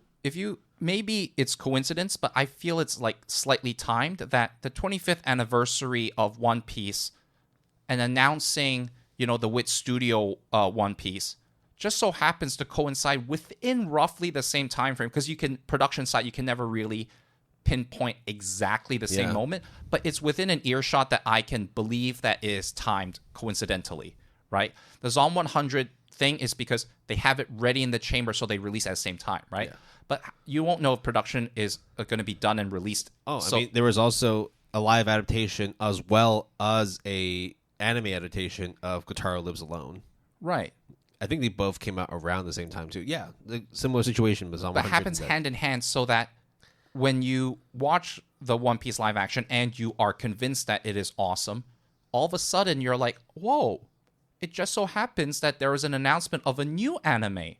maybe it's coincidence, but I feel it's like slightly timed that the 25th anniversary of One Piece and announcing, the Wit Studio One Piece just so happens to coincide within roughly the same time frame, because production side you can never really pinpoint exactly the same moment, but it's within an earshot that I can believe that is timed coincidentally, right? The Zom 100 thing is because they have it ready in the chamber, so they release at the same time, right? Yeah. But you won't know if production is going to be done and released. I mean, there was also a live adaptation as well as a anime adaptation of Kotaro Lives Alone. Right. I think they both came out around the same time too. Yeah, similar situation, but it happens hand in hand, so that when you watch the One Piece live action and you are convinced that it is awesome, all of a sudden you're like, whoa, it just so happens that there is an announcement of a new anime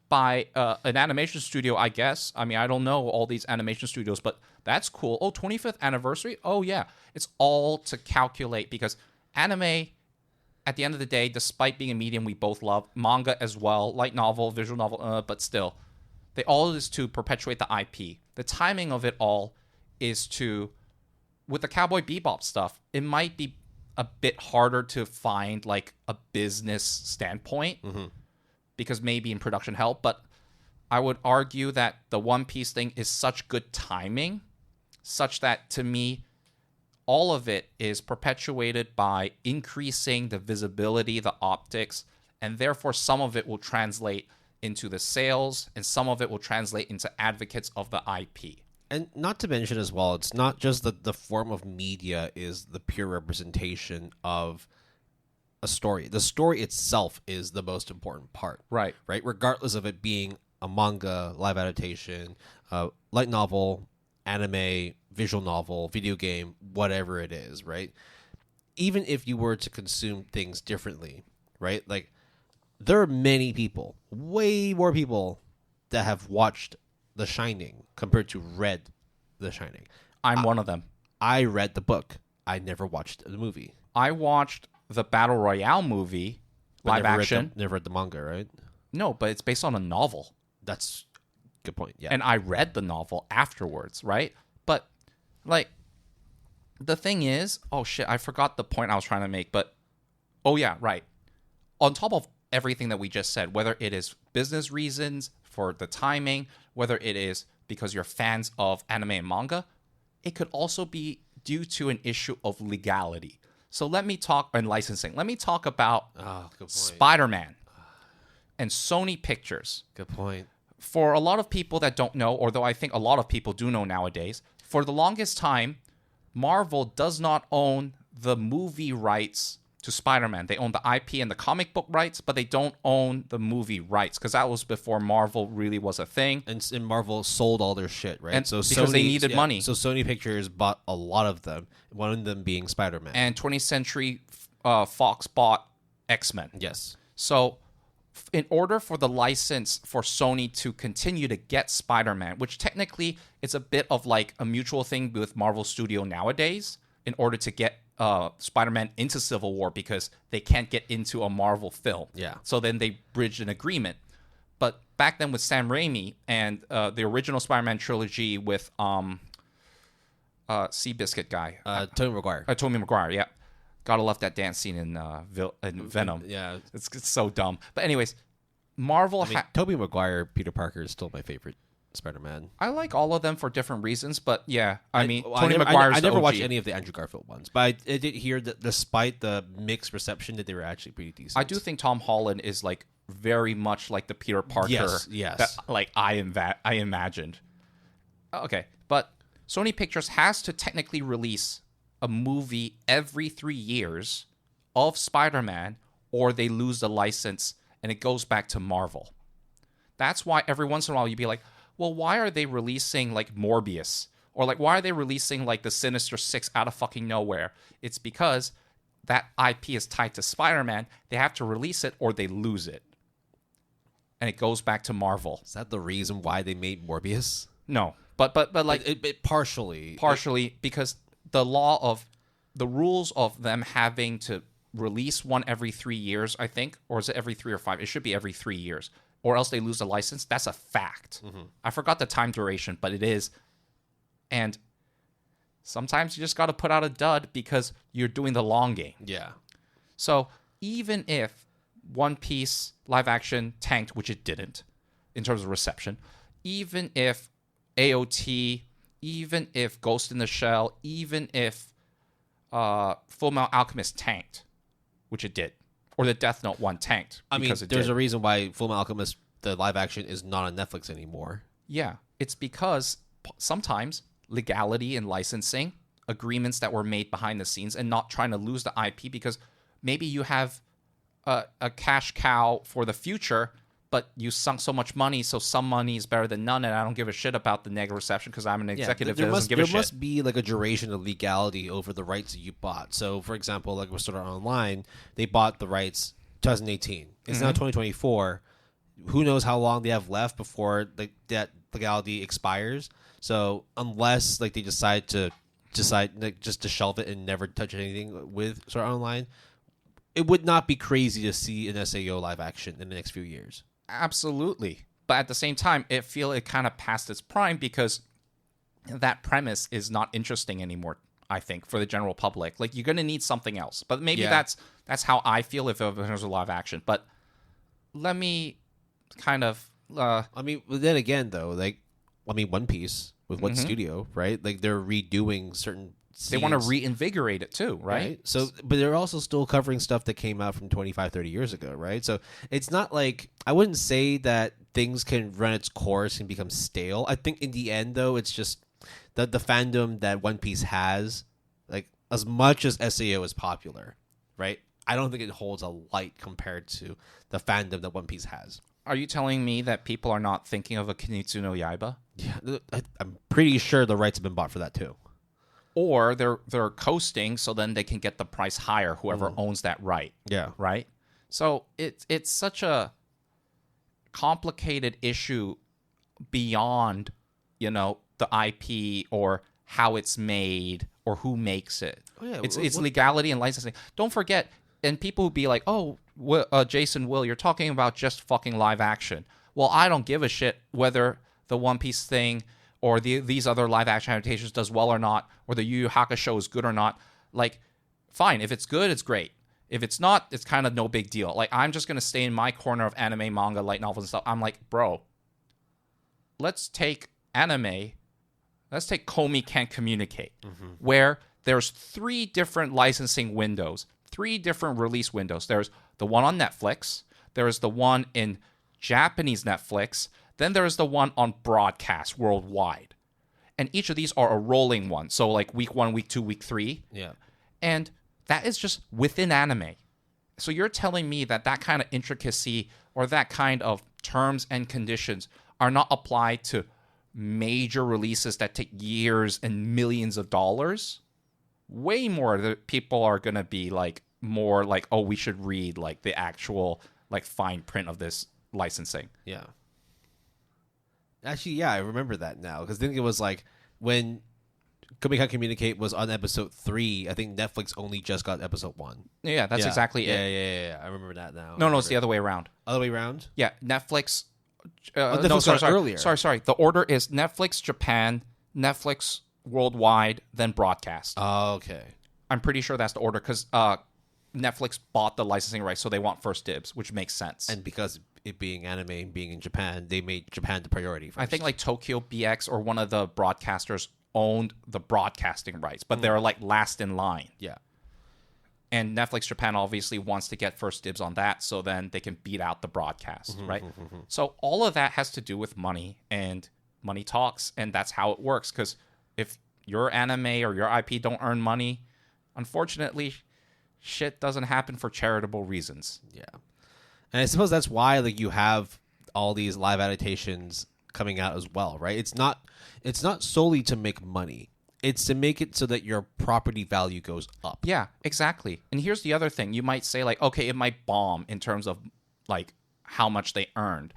by an animation studio, I guess. I mean, I don't know all these animation studios, but that's cool. Oh, 25th anniversary? Oh, yeah. It's all to calculate, because anime, at the end of the day, despite being a medium we both love, manga as well, light novel, visual novel, but still, they all is to perpetuate the IP. The timing of it all is to, with the Cowboy Bebop stuff, it might be a bit harder to find like a business standpoint, because maybe in production help, but I would argue that the One Piece thing is such good timing, such that to me, all of it is perpetuated by increasing the visibility, the optics, and therefore some of it will translate into the sales, and some of it will translate into advocates of the IP. And not to mention as well, it's not just that the form of media is the pure representation of a story. The story itself is the most important part. Right. Right? Regardless of it being a manga, live adaptation, light novel, anime, visual novel, video game, whatever it is, right? Even if you were to consume things differently, right? Like, there are many people, way more people, that have watched The Shining compared to read The Shining. I'm one of them. I read the book. I never watched the movie. I watched the Battle Royale movie, live action. Never read the manga, right? No, but it's based on a novel. That's a good point, yeah. And I read the novel afterwards, right? But, like, The thing is, oh shit, I forgot the point I was trying to make, but oh yeah, right. On top of everything that we just said, whether it is business reasons for the timing, whether it is because you're fans of anime and manga, it could also be due to an issue of legality. So let me talk and licensing. Let me talk about Spider-Man and Sony Pictures. Good point. For a lot of people that don't know, although I think a lot of people do know nowadays, for the longest time, Marvel does not own the movie rights to Spider-Man. They own the IP and the comic book rights, but they don't own the movie rights because that was before Marvel really was a thing. And Marvel sold all their shit, right? And so because they needed money. So Sony Pictures bought a lot of them, one of them being Spider-Man. And 20th Century Fox bought X-Men. Yes. So in order for the license for Sony to continue to get Spider-Man, which technically it's a bit of like a mutual thing with Marvel Studio nowadays, in order to get Spider-Man into Civil War because they can't get into a Marvel film. Yeah. So then they bridged an agreement. But back then with Sam Raimi and the original Spider-Man trilogy with Seabiscuit guy. Tobey Maguire. Tobey Maguire, yeah. Gotta love that dance scene in Venom. Yeah. It's so dumb. But anyways, Marvel... Tobey Maguire, Peter Parker is still my favorite Spider-Man. I like all of them for different reasons, but yeah, Tony Maguire's Maguire's I never the OG. watched any of the Andrew Garfield ones, but I did hear that despite the mixed reception, that they were actually pretty decent. I do think Tom Holland is like very much like the Peter Parker Yes. that like I imagined. Okay, but Sony Pictures has to technically release a movie every 3 years of Spider-Man, or they lose the license and it goes back to Marvel. That's why every once in a while you'd be like, well, why are they releasing like Morbius? Or like, why are they releasing like the Sinister Six out of fucking nowhere? It's because that IP is tied to Spider-Man. They have to release it or they lose it. And it goes back to Marvel. Is that the reason why they made Morbius? No. But like it partially. Because the rules of them having to release one every 3 years, I think, or is it every 3 or 5? It should be every 3 years. Or else they lose the license. That's a fact. Mm-hmm. I forgot the time duration, but it is. And sometimes you just got to put out a dud because you're doing the long game. Yeah. So even if One Piece live action tanked, which it didn't in terms of reception, even if AOT, even if Ghost in the Shell, even if Full Metal Alchemist tanked, which it did, or the Death Note one tanked. I mean, there's a reason why Full Metal Alchemist, the live action, is not on Netflix anymore. Yeah, it's because sometimes legality and licensing agreements that were made behind the scenes and not trying to lose the IP because maybe you have a cash cow for the future, but you sunk so much money, so some money is better than none, and I don't give a shit about the negative reception because I'm an executive that doesn't give a shit. There must be like a duration of legality over the rights that you bought. So, for example, like with Sword Art Online, they bought the rights 2018. It's now 2024. Who knows how long they have left before that legality expires? So, unless like they decide just to shelve it and never touch anything with Sword Art Online, it would not be crazy to see an SAO live action in the next few years. Absolutely. But at the same time, it kind of passed its prime because that premise is not interesting anymore, I think, for the general public. Like, you're going to need something else. But maybe that's how I feel if it was a live action. But let me kind of... I mean, then again, though, One Piece, with what studio, right? Like, they're redoing certain scenes. They want to reinvigorate it, too, right? So, but they're also still covering stuff that came out from 25, 30 years ago, right? So, it's not like... I wouldn't say that things can run its course and become stale. I think in the end, though, it's just the fandom that One Piece has, like, as much as SAO is popular, right? I don't think it holds a light compared to the fandom that One Piece has. Are you telling me that people are not thinking of a Kimetsu no Yaiba? Yeah, I'm pretty sure the rights have been bought for that too. Or they're coasting so then they can get the price higher, whoever owns that right. Yeah. Right? So it's such a complicated issue beyond, the IP or how it's made or who makes it. Oh, yeah. It's legality and licensing. Don't forget, and people would be like, oh, Jason, you're talking about just fucking live action. Well, I don't give a shit whether the One Piece thing or these other live action adaptations does well or not, or the Yu Yu Hakusho is good or not. Like, fine, if it's good, it's great. If it's not, it's kind of no big deal. Like, I'm just gonna stay in my corner of anime, manga, light novels, and stuff. I'm like, bro, let's take anime. Let's take Komi Can't Communicate, where there's 3 different licensing windows, 3 different release windows. There's the one on Netflix. There's the one in Japanese Netflix. Then there's the one on broadcast worldwide. And each of these are a rolling one. So like week 1, week 2, week 3. Yeah. And that is just within anime. So you're telling me that that kind of intricacy or that kind of terms and conditions are not applied to major releases that take years and millions of dollars? Way more that people are going to be like more like, oh, we should read like the actual like fine print of this licensing. Yeah. Actually, yeah, I remember that now because I think it was like when Komi Can't Communicate was on episode 3. I think Netflix only just got episode 1. Yeah, that's exactly it. Yeah. I remember that now. No, it's the other way around. Other way around? Yeah, Netflix. Netflix got it earlier. Sorry. The order is Netflix Japan, Netflix worldwide, then broadcast. Oh, okay. I'm pretty sure that's the order because Netflix bought the licensing rights, so they want first dibs, which makes sense. And because it being anime and being in Japan, they made Japan the priority first. I think like Tokyo BX or one of the broadcasters owned the broadcasting rights, but they're like last in line. Yeah. And Netflix Japan obviously wants to get first dibs on that so then they can beat out the broadcast, right? So all of that has to do with money, and money talks, and that's how it works. Because if your anime or your IP don't earn money, unfortunately, shit doesn't happen for charitable reasons. Yeah. And I suppose that's why like you have all these live adaptations coming out as well, right? It's not solely to make money. It's to make it so that your property value goes up. Yeah, exactly. And here's the other thing. You might say like, okay, it might bomb in terms of like how much they earned.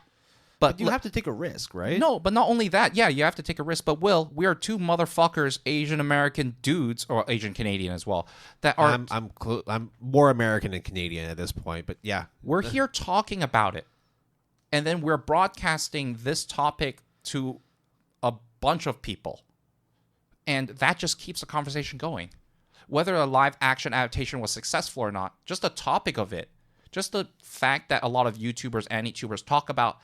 But you have to take a risk, right? No, but not only that. Yeah, you have to take a risk. But Will, we are 2 motherfuckers, Asian American dudes, or Asian Canadian as well, that are. I'm more American than Canadian at this point, but yeah, we're here talking about it, and then we're broadcasting this topic to a bunch of people, and that just keeps the conversation going. Whether a live action adaptation was successful or not, just the topic of it, just the fact that a lot of YouTubers and YouTubers talk about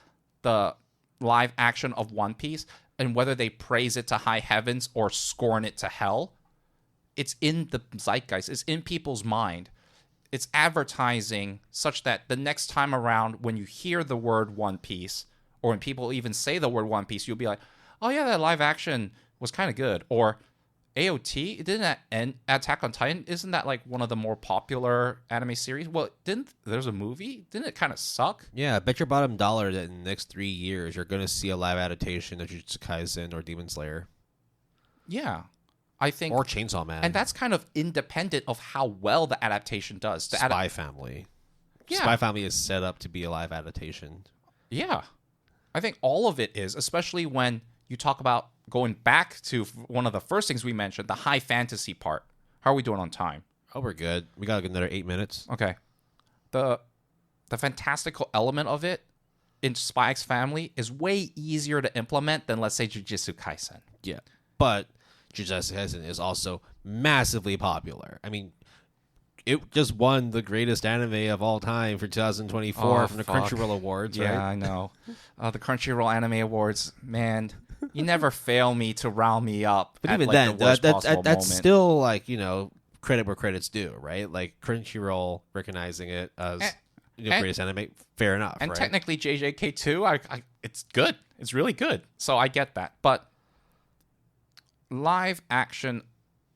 the live action of One Piece and whether they praise it to high heavens or scorn it to hell, it's in the zeitgeist. It's in people's mind. It's advertising such that the next time around when you hear the word One Piece, or when people even say the word One Piece, you'll be like, oh yeah, that live action was kind of good. Or AOT, didn't that end Attack on Titan? Isn't that like one of the more popular anime series? Well, there's a movie? Didn't it kind of suck? Yeah, bet your bottom dollar that in the next 3 years you're going to see a live adaptation of Jujutsu Kaisen or Demon Slayer. Yeah, I think, or Chainsaw Man, and that's kind of independent of how well the adaptation does. Spy Family. Yeah, Spy Family is set up to be a live adaptation. Yeah, I think all of it is, especially when you talk about going back to one of the first things we mentioned, the high fantasy part. How are we doing on time? Oh, we're good. We got another 8 minutes. Okay. The fantastical element of it in Spy X Family is way easier to implement than, let's say, Jujutsu Kaisen. Yeah. But Jujutsu Kaisen is also massively popular. I mean, it just won the greatest anime of all time for 2024 from the Crunchyroll Awards, right? Yeah, I know. The Crunchyroll Anime Awards, man, you never fail me to round me up. But even then, that's still like, you know, credit where credit's due, right? Like Crunchyroll recognizing it as greatest anime, fair enough. And right? technically, JJK2, it's good. It's really good. So I get that. But live action,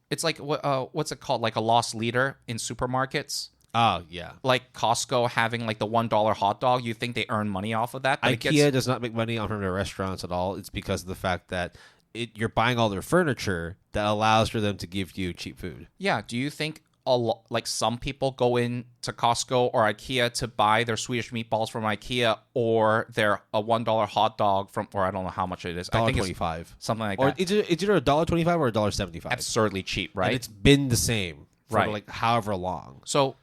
it's like what's it called? Like a lost leader in supermarkets. Oh, yeah. Like Costco having like the $1 hot dog. You think they earn money off of that? But IKEA does not make money off of their restaurants at all. It's because of the fact that you're buying all their furniture that allows for them to give you cheap food. Yeah. Do you think like some people go into Costco or IKEA to buy their Swedish meatballs from IKEA or their a $1 hot dog from, or I don't know how much it is. I think $1.25. Something like that. Or it's either $1.25 or $1.75. Absurdly cheap, right? And it's been the same for like however long. So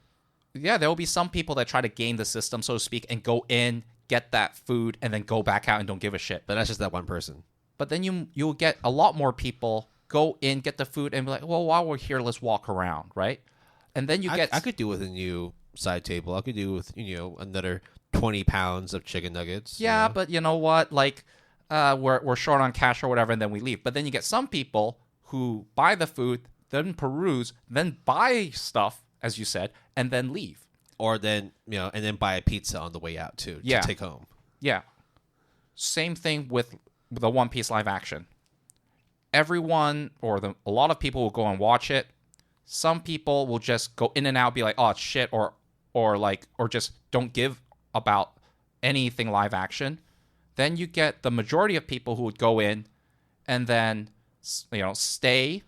yeah, there will be some people that try to game the system, so to speak, and go in, get that food, and then go back out and don't give a shit. But that's just that one person. but then you'll get a lot more people go in, get the food, and be like, well, while we're here, let's walk around, right? And then you get... I could do with a new side table. I could do with, another 20 pounds of chicken nuggets. Yeah, but you know what? Like, we're short on cash or whatever, and then we leave. But then you get some people who buy the food, then peruse, then buy stuff, as you said, and then leave. Or then, and then buy a pizza on the way out, too, to take home. Yeah. Same thing with the One Piece live action. Everyone, or a lot of people will go and watch it. Some people will just go in and out, be like, oh, it's shit, or just don't give about anything live action. Then you get the majority of people who would go in and then, stay.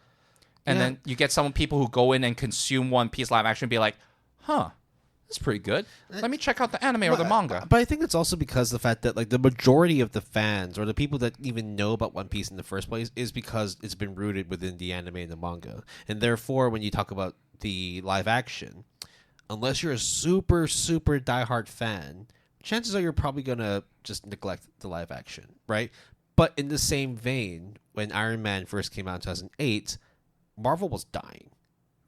And then you get some people who go in and consume One Piece live action and be like, huh, that's pretty good. Let me check out the anime or the manga. But I think it's also because of the fact that the majority of the fans or the people that even know about One Piece in the first place is because it's been rooted within the anime and the manga. And therefore, when you talk about the live action, unless you're a super, super diehard fan, chances are you're probably going to just neglect the live action, right? But in the same vein, when Iron Man first came out in 2008, Marvel was dying.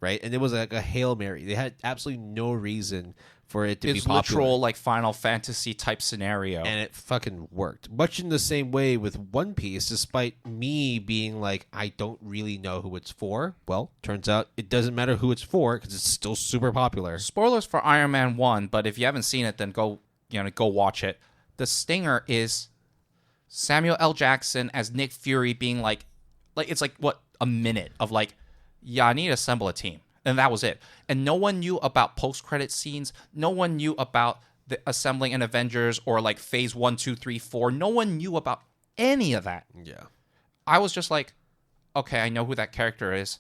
Right, and it was like a Hail Mary. They had absolutely no reason for it to be popular. It's literal like Final Fantasy type scenario, and it fucking worked. Much in the same way with One Piece, despite me being like, I don't really know who it's for. Well, turns out it doesn't matter who it's for because it's still super popular. Spoilers for Iron Man 1, but if you haven't seen it, then go watch it. The stinger is Samuel L. Jackson as Nick Fury being like it's like what, a minute of like, yeah, I need to assemble a team. And that was it. And no one knew about post-credit scenes. No one knew about the assembling an Avengers or like phase 1, 2, 3, 4. No one knew about any of that. Yeah. I was just like, okay, I know who that character is.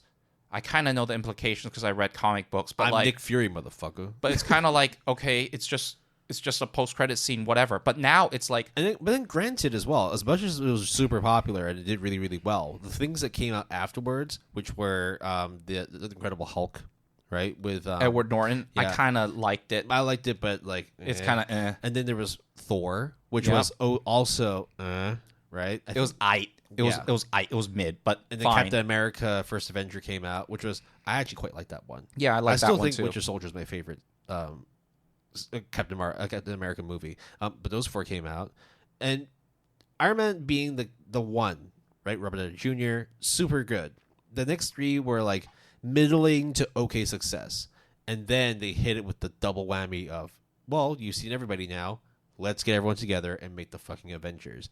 I kind of know the implications because I read comic books. But I'm Nick Fury, motherfucker. But it's kind of like, okay, it's just a post-credit scene, whatever. But now it's like... But then granted as well, as much as it was super popular and it did really, really well, the things that came out afterwards, which were the Incredible Hulk, right? With Edward Norton, yeah. I kind of liked it. I liked it, but like... It's kind of And then there was Thor, which was also... right? It was aight. It was mid, but and then fine. Captain America: First Avenger came out, which was... I actually quite liked that one. Yeah, I like that one too. I still think Winter Soldier is my favorite Captain America movie. But those 4 came out, and Iron Man being the one, right? Robert Downey Jr. super good. The next 3 were like middling to okay success, and then they hit it with the double whammy of, well, you've seen everybody now. Let's get everyone together and make the fucking Avengers.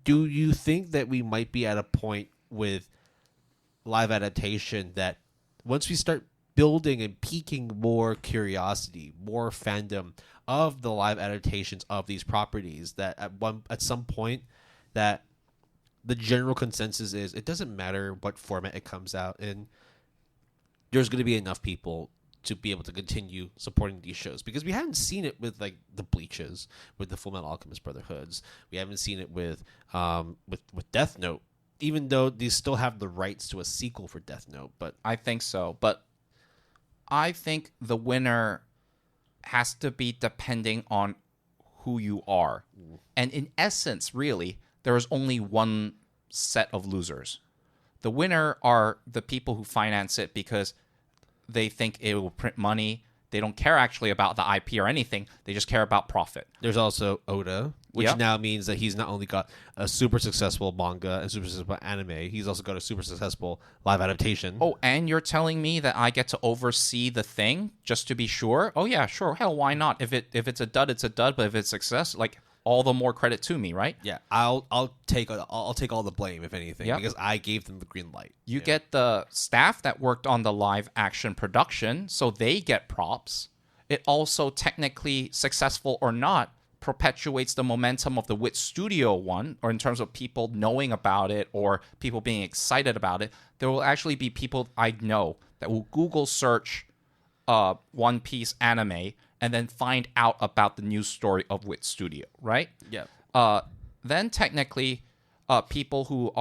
Do you think that we might be at a point with live adaptation that once we start building and piquing more curiosity, more fandom of the live adaptations of these properties, that at some point that the general consensus is it doesn't matter what format it comes out in, there's going to be enough people to be able to continue supporting these shows? Because we haven't seen it with like the Bleaches, with the Fullmetal Alchemist Brotherhoods. We haven't seen it with Death Note, even though these still have the rights to a sequel for Death Note. But I think so. But I think the winner has to be depending on who you are. And in essence, really, there is only one set of losers. The winner are the people who finance it because they think it will print money. They don't care actually about the IP or anything. They just care about profit. There's also Oda, which now means that he's not only got a super successful manga and super successful anime, he's also got a super successful live adaptation. Oh, and you're telling me that I get to oversee the thing just to be sure? Oh yeah, sure. Hell, why not? If it's a dud, it's a dud. But if it's success, like, all the more credit to me, right? Yeah, I'll take all the blame if anything, because I gave them the green light. You get the staff that worked on the live action production, so they get props. It also technically, successful or not, perpetuates the momentum of the Wit Studio one, or in terms of people knowing about it or people being excited about it. There will actually be people I know that will Google search One Piece anime and then find out about the news story of Wit Studio, right? Yeah. Then technically, people who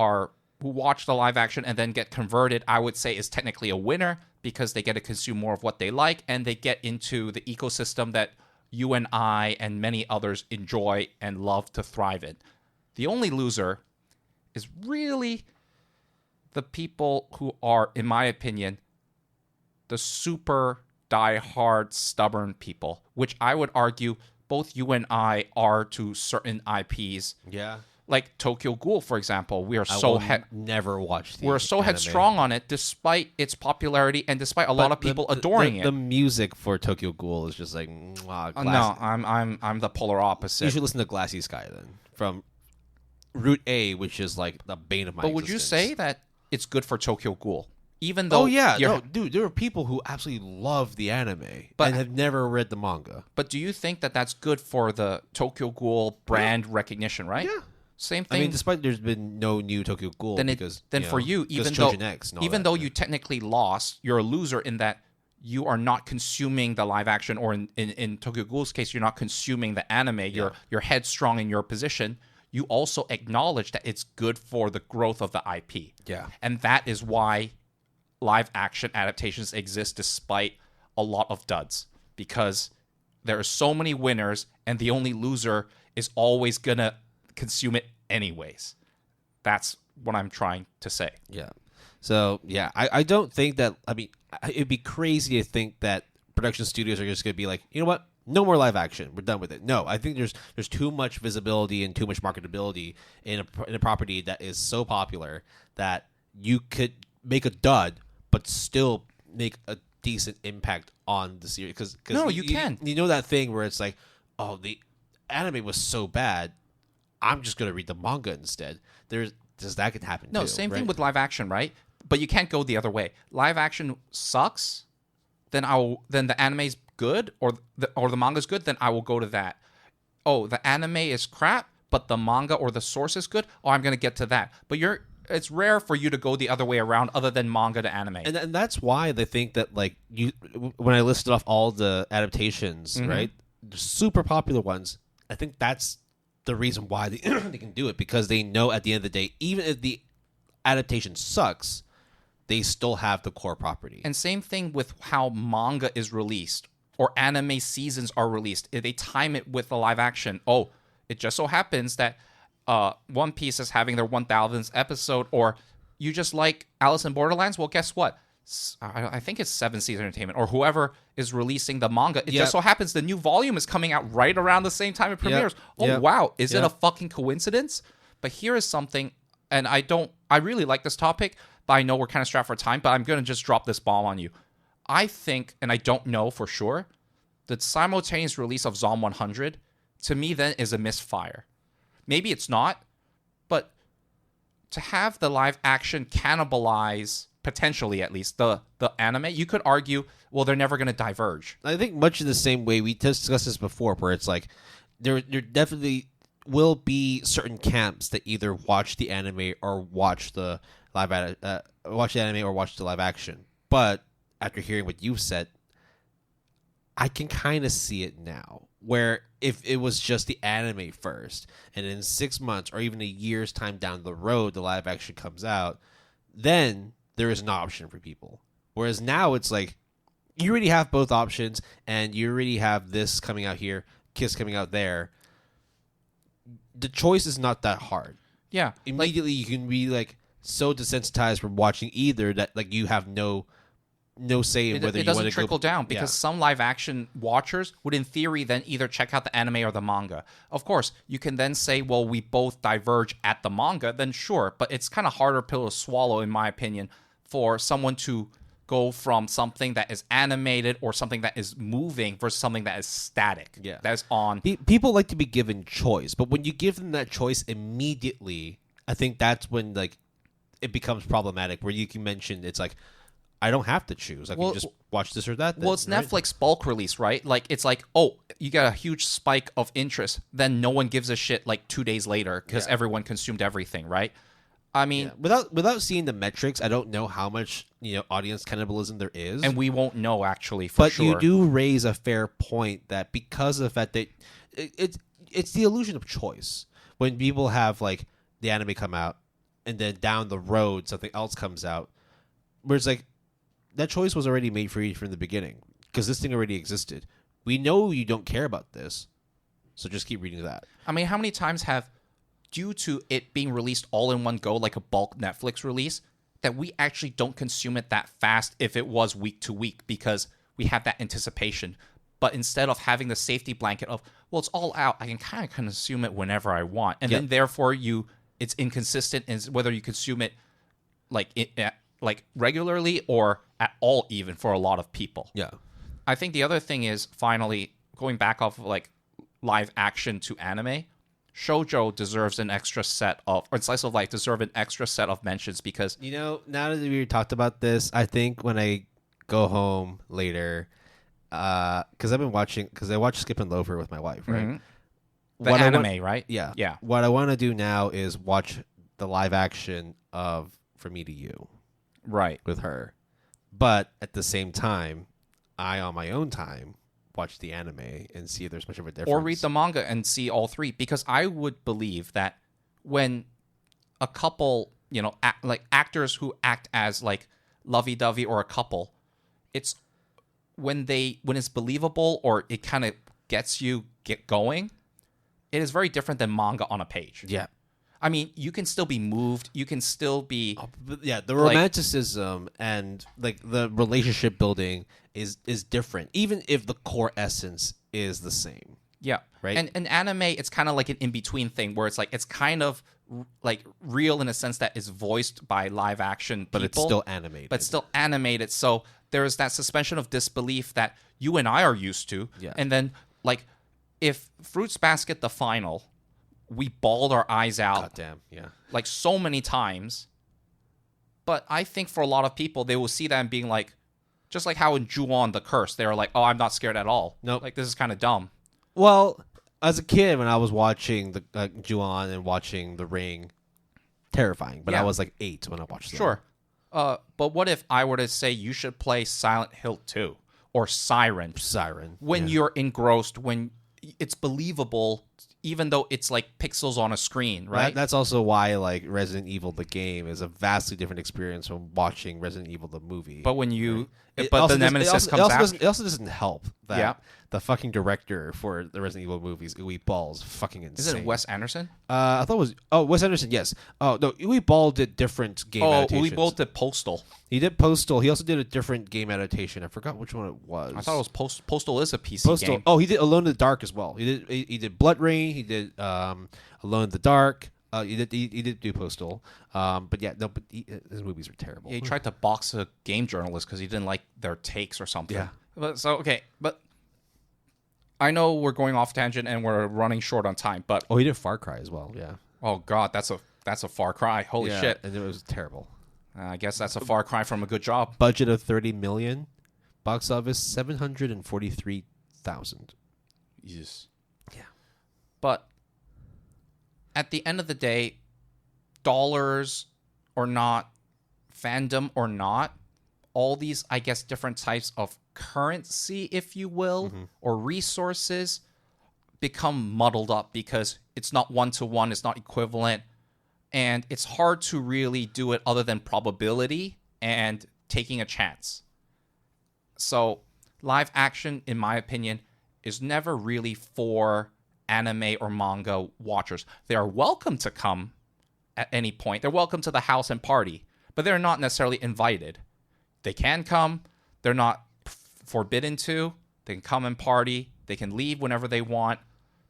watch the live action and then get converted, I would say is technically a winner because they get to consume more of what they like and they get into the ecosystem that you and I and many others enjoy and love to thrive in. The only loser is really the people who are, in my opinion, the super die-hard, stubborn people, which I would argue both you and I are to certain IPs. Yeah. Like Tokyo Ghoul, for example, we are never watched the we're so anime. headstrong on it, despite its popularity and despite a lot of people adoring it. The music for Tokyo Ghoul is just like no, I'm the polar opposite. You should listen to Glassy Sky then from Route A, which is like the bane of my. But would you say that it's good for Tokyo Ghoul, even though? Oh yeah, no, dude, there are people who absolutely love the anime and have never read the manga. But do you think that that's good for the Tokyo Ghoul brand recognition? Right? Yeah. Same thing. I mean, despite there's been no new Tokyo Ghoul, for you, even though you technically lost, you're a loser in that you are not consuming the live action, or in Tokyo Ghoul's case, you're not consuming the anime. You're headstrong in your position. You also acknowledge that it's good for the growth of the IP. Yeah, and that is why live action adaptations exist despite a lot of duds, because there are so many winners, and the only loser is always gonna consume it anyways. That's what I'm trying to say. Yeah. So, yeah, I don't think that, I mean, it'd be crazy to think that production studios are just going to be like, you know what? No more live action. We're done with it. No, I think there's too much visibility and too much marketability in a property that is so popular that you could make a dud but still make a decent impact on the series. Cause you can. You know that thing where it's like, oh, the anime was so bad, I'm just gonna read the manga instead. That could happen. No, too, same right? thing with live action, right? But you can't go the other way. Live action sucks, then the anime's good, or the manga's good, then I will go to that. Oh, the anime is crap, but the manga or the source is good. Oh, I'm gonna get to that. But it's rare for you to go the other way around, other than manga to anime. And that's why they think that, like, when I listed off all the adaptations, right, the super popular ones, I think that's the reason why they can do it, because they know at the end of the day, even if the adaptation sucks, they still have the core property. And same thing with how manga is released or anime seasons are released. If they time it with the live action, it just so happens that One Piece is having their 1000th episode, or you just like Alice in Borderlands. Well, guess what? I think it's 7 Seas Entertainment or whoever is releasing the manga. It just so happens the new volume is coming out right around the same time it premieres. Wow. Is it a fucking coincidence? But here is something, and I really like this topic, but I know we're kind of strapped for time, but I'm going to just drop this bomb on you. I think, and I don't know for sure, the simultaneous release of Zom 100, to me then is a misfire. Maybe it's not, but to have the live action cannibalize, potentially at least, the anime, you could argue, well, they're never going to diverge. I think much in the same way we discussed this before, where it's like there definitely will be certain camps that either watch the anime or watch the live action. But after hearing what you've said, I can kind of see it now, where if it was just the anime first, and in 6 months or even a year's time down the road, the live action comes out, then there is an option for people. Whereas now it's like, you already have both options, and you already have this coming out here, Kiss coming out there. The choice is not that hard. Yeah. Immediately you can be like so desensitized from watching either that like you have no say in whether you want to go. It doesn't trickle down, because some live action watchers would in theory then either check out the anime or the manga. Of course, you can then say, well, we both diverge at the manga, then sure, but it's kind of harder pill to swallow, in my opinion, for someone to go from something that is animated or something that is moving versus something that is static. Yeah. That is on. People like to be given choice, but when you give them that choice immediately, I think that's when like it becomes problematic, where you can mention it's like, I don't have to choose. I can just watch this or that. Then, well, it's right? Netflix bulk release, right? Like, it's like, oh, you got a huge spike of interest. Then no one gives a shit like 2 days later because everyone consumed everything, right? I mean, without seeing the metrics, I don't know how much audience cannibalism there is, and we won't know actually for sure. But you do raise a fair point that because of the fact that it's the illusion of choice. When people have like the anime come out, and then down the road something else comes out, where it's like, that choice was already made for you from the beginning, because this thing already existed. We know you don't care about this, so just keep reading that. I mean, how many times have due to it being released all in one go, like a bulk Netflix release, that we actually don't consume it that fast if it was week to week, because we have that anticipation. But instead of having the safety blanket of, well, it's all out, I can kind of consume it whenever I want. And then therefore it's inconsistent in whether you consume it like regularly or at all, even for a lot of people. Yeah. I think the other thing is, finally, going back off of like live action to anime, shoujo deserves an extra set of, or slice of life deserve an extra set of mentions, because Now that we talked about this, I think when I go home later, because I watch Skip and Loafer with my wife, right? Mm-hmm. The anime, right? Yeah. Yeah. What I want to do now is watch the live action of From Me to You. Right. With her. But at the same time, I, on my own time, watch the anime and see if there's much of a difference. Or read the manga and see all three. Because I would believe that when a couple, like actors who act as like lovey-dovey or a couple, it's when it's believable or it kind of gets you going, it is very different than manga on a page. Yeah. I mean, you can still be moved. You can still be... the romanticism and like the relationship building is different, even if the core essence is the same. Yeah. Right? And anime, it's kind of like an in-between thing where it's like, it's kind of like real in a sense that is voiced by live action people. But it's still animated. So there's that suspension of disbelief that you and I are used to. Yeah. And then, like, if Fruits Basket, the final, we bawled our eyes out. Goddamn, yeah. Like, so many times. But I think for a lot of people, they will see that and being like, just like how in Ju-on, The Curse, they were like, oh, I'm not scared at all. Nope. Like, this is kind of dumb. Well, as a kid, when I was watching the Ju-on and watching The Ring, terrifying. But I was like 8 when I watched them. Sure. But what if I were to say you should play Silent Hill 2 or Siren? When you're engrossed, when it's believable, even though it's like pixels on a screen, right? That's also why like Resident Evil the game is a vastly different experience from watching Resident Evil the movie. But when you, right? the Nemesis comes out. It also doesn't help that the fucking director for the Resident Evil movies, Uwe Ball's fucking insane. Is it Wes Anderson? I thought it was Wes Anderson. Yes. Oh no, Uwe Ball did different game adaptations. Uwe Ball did Postal. He did Postal. He also did a different game adaptation. I forgot which one it was. I thought it was Postal is a PC game. Oh, he did Alone in the Dark as well. He did Blood Rain. He did Alone in the Dark. He did do Postal. But yeah, no. But his movies are terrible. Yeah, he tried to box a game journalist because he didn't like their takes or something. Yeah. But I know we're going off tangent and we're running short on time. But he did Far Cry as well. Yeah. Oh God, that's a far cry. Holy shit! And it was terrible. I guess that's a far cry from a good job. Budget of $30 million, box office 743,000. Yes. Yeah. But at the end of the day, dollars or not, fandom or not, all these, I guess, different types of currency, if you will, or resources become muddled up because it's not one-to-one, it's not equivalent, and it's hard to really do it other than probability and taking a chance. So live action, in my opinion, is never really for anime or manga watchers. They are welcome to come at any point. They're welcome to the house and party, but they're not necessarily invited. They can come. They're not forbidden to. They can come and party. They can leave whenever they want.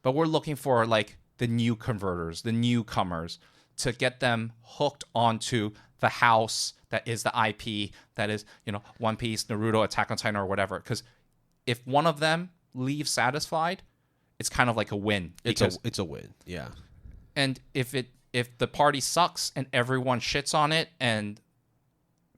But we're looking for like the new converters, the newcomers, to get them hooked onto the house that is the IP, that is, One Piece, Naruto, Attack on Titan, or whatever. Because if one of them leaves satisfied, it's kind of like a win. It's a win, yeah. And if the party sucks and everyone shits on it and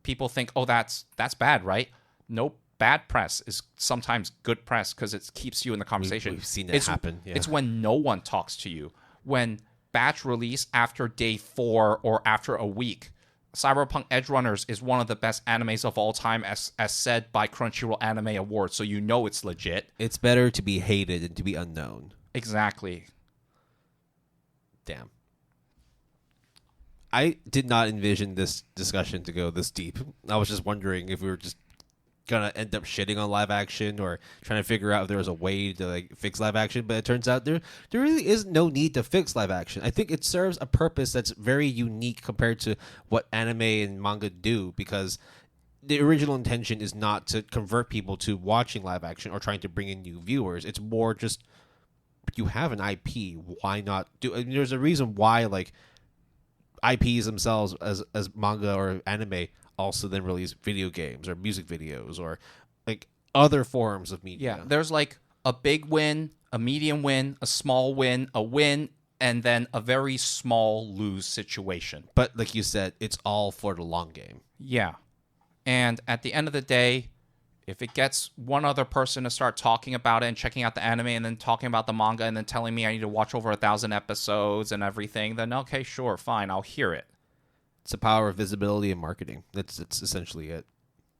people think, oh, that's bad, right? Nope. Bad press is sometimes good press because it keeps you in the conversation. We've seen it happen. Yeah. It's when no one talks to you. When batch release after day 4 or after a week. Cyberpunk Edgerunners is one of the best animes of all time, as said by Crunchyroll Anime Awards, so you know it's legit. It's better to be hated than to be unknown. Exactly. Damn. I did not envision this discussion to go this deep. I was just wondering if we were just gonna end up shitting on live action or trying to figure out if there was a way to like fix live action, but it turns out there really is no need to fix live action. I think it serves a purpose that's very unique compared to what anime and manga do, because the original intention is not to convert people to watching live action or trying to bring in new viewers. It's more just, you have an IP, why not do? I mean, there's a reason why like IPs themselves as manga or anime also then release video games or music videos or like other forms of media. Yeah, there's like a big win, a medium win, a small win, a win, and then a very small lose situation. But like you said, it's all for the long game. Yeah. And at the end of the day, if it gets one other person to start talking about it and checking out the anime and then talking about the manga and then telling me I need to watch over 1,000 episodes and everything, then okay, sure, fine, I'll hear it. It's the power of visibility and marketing. It's essentially it.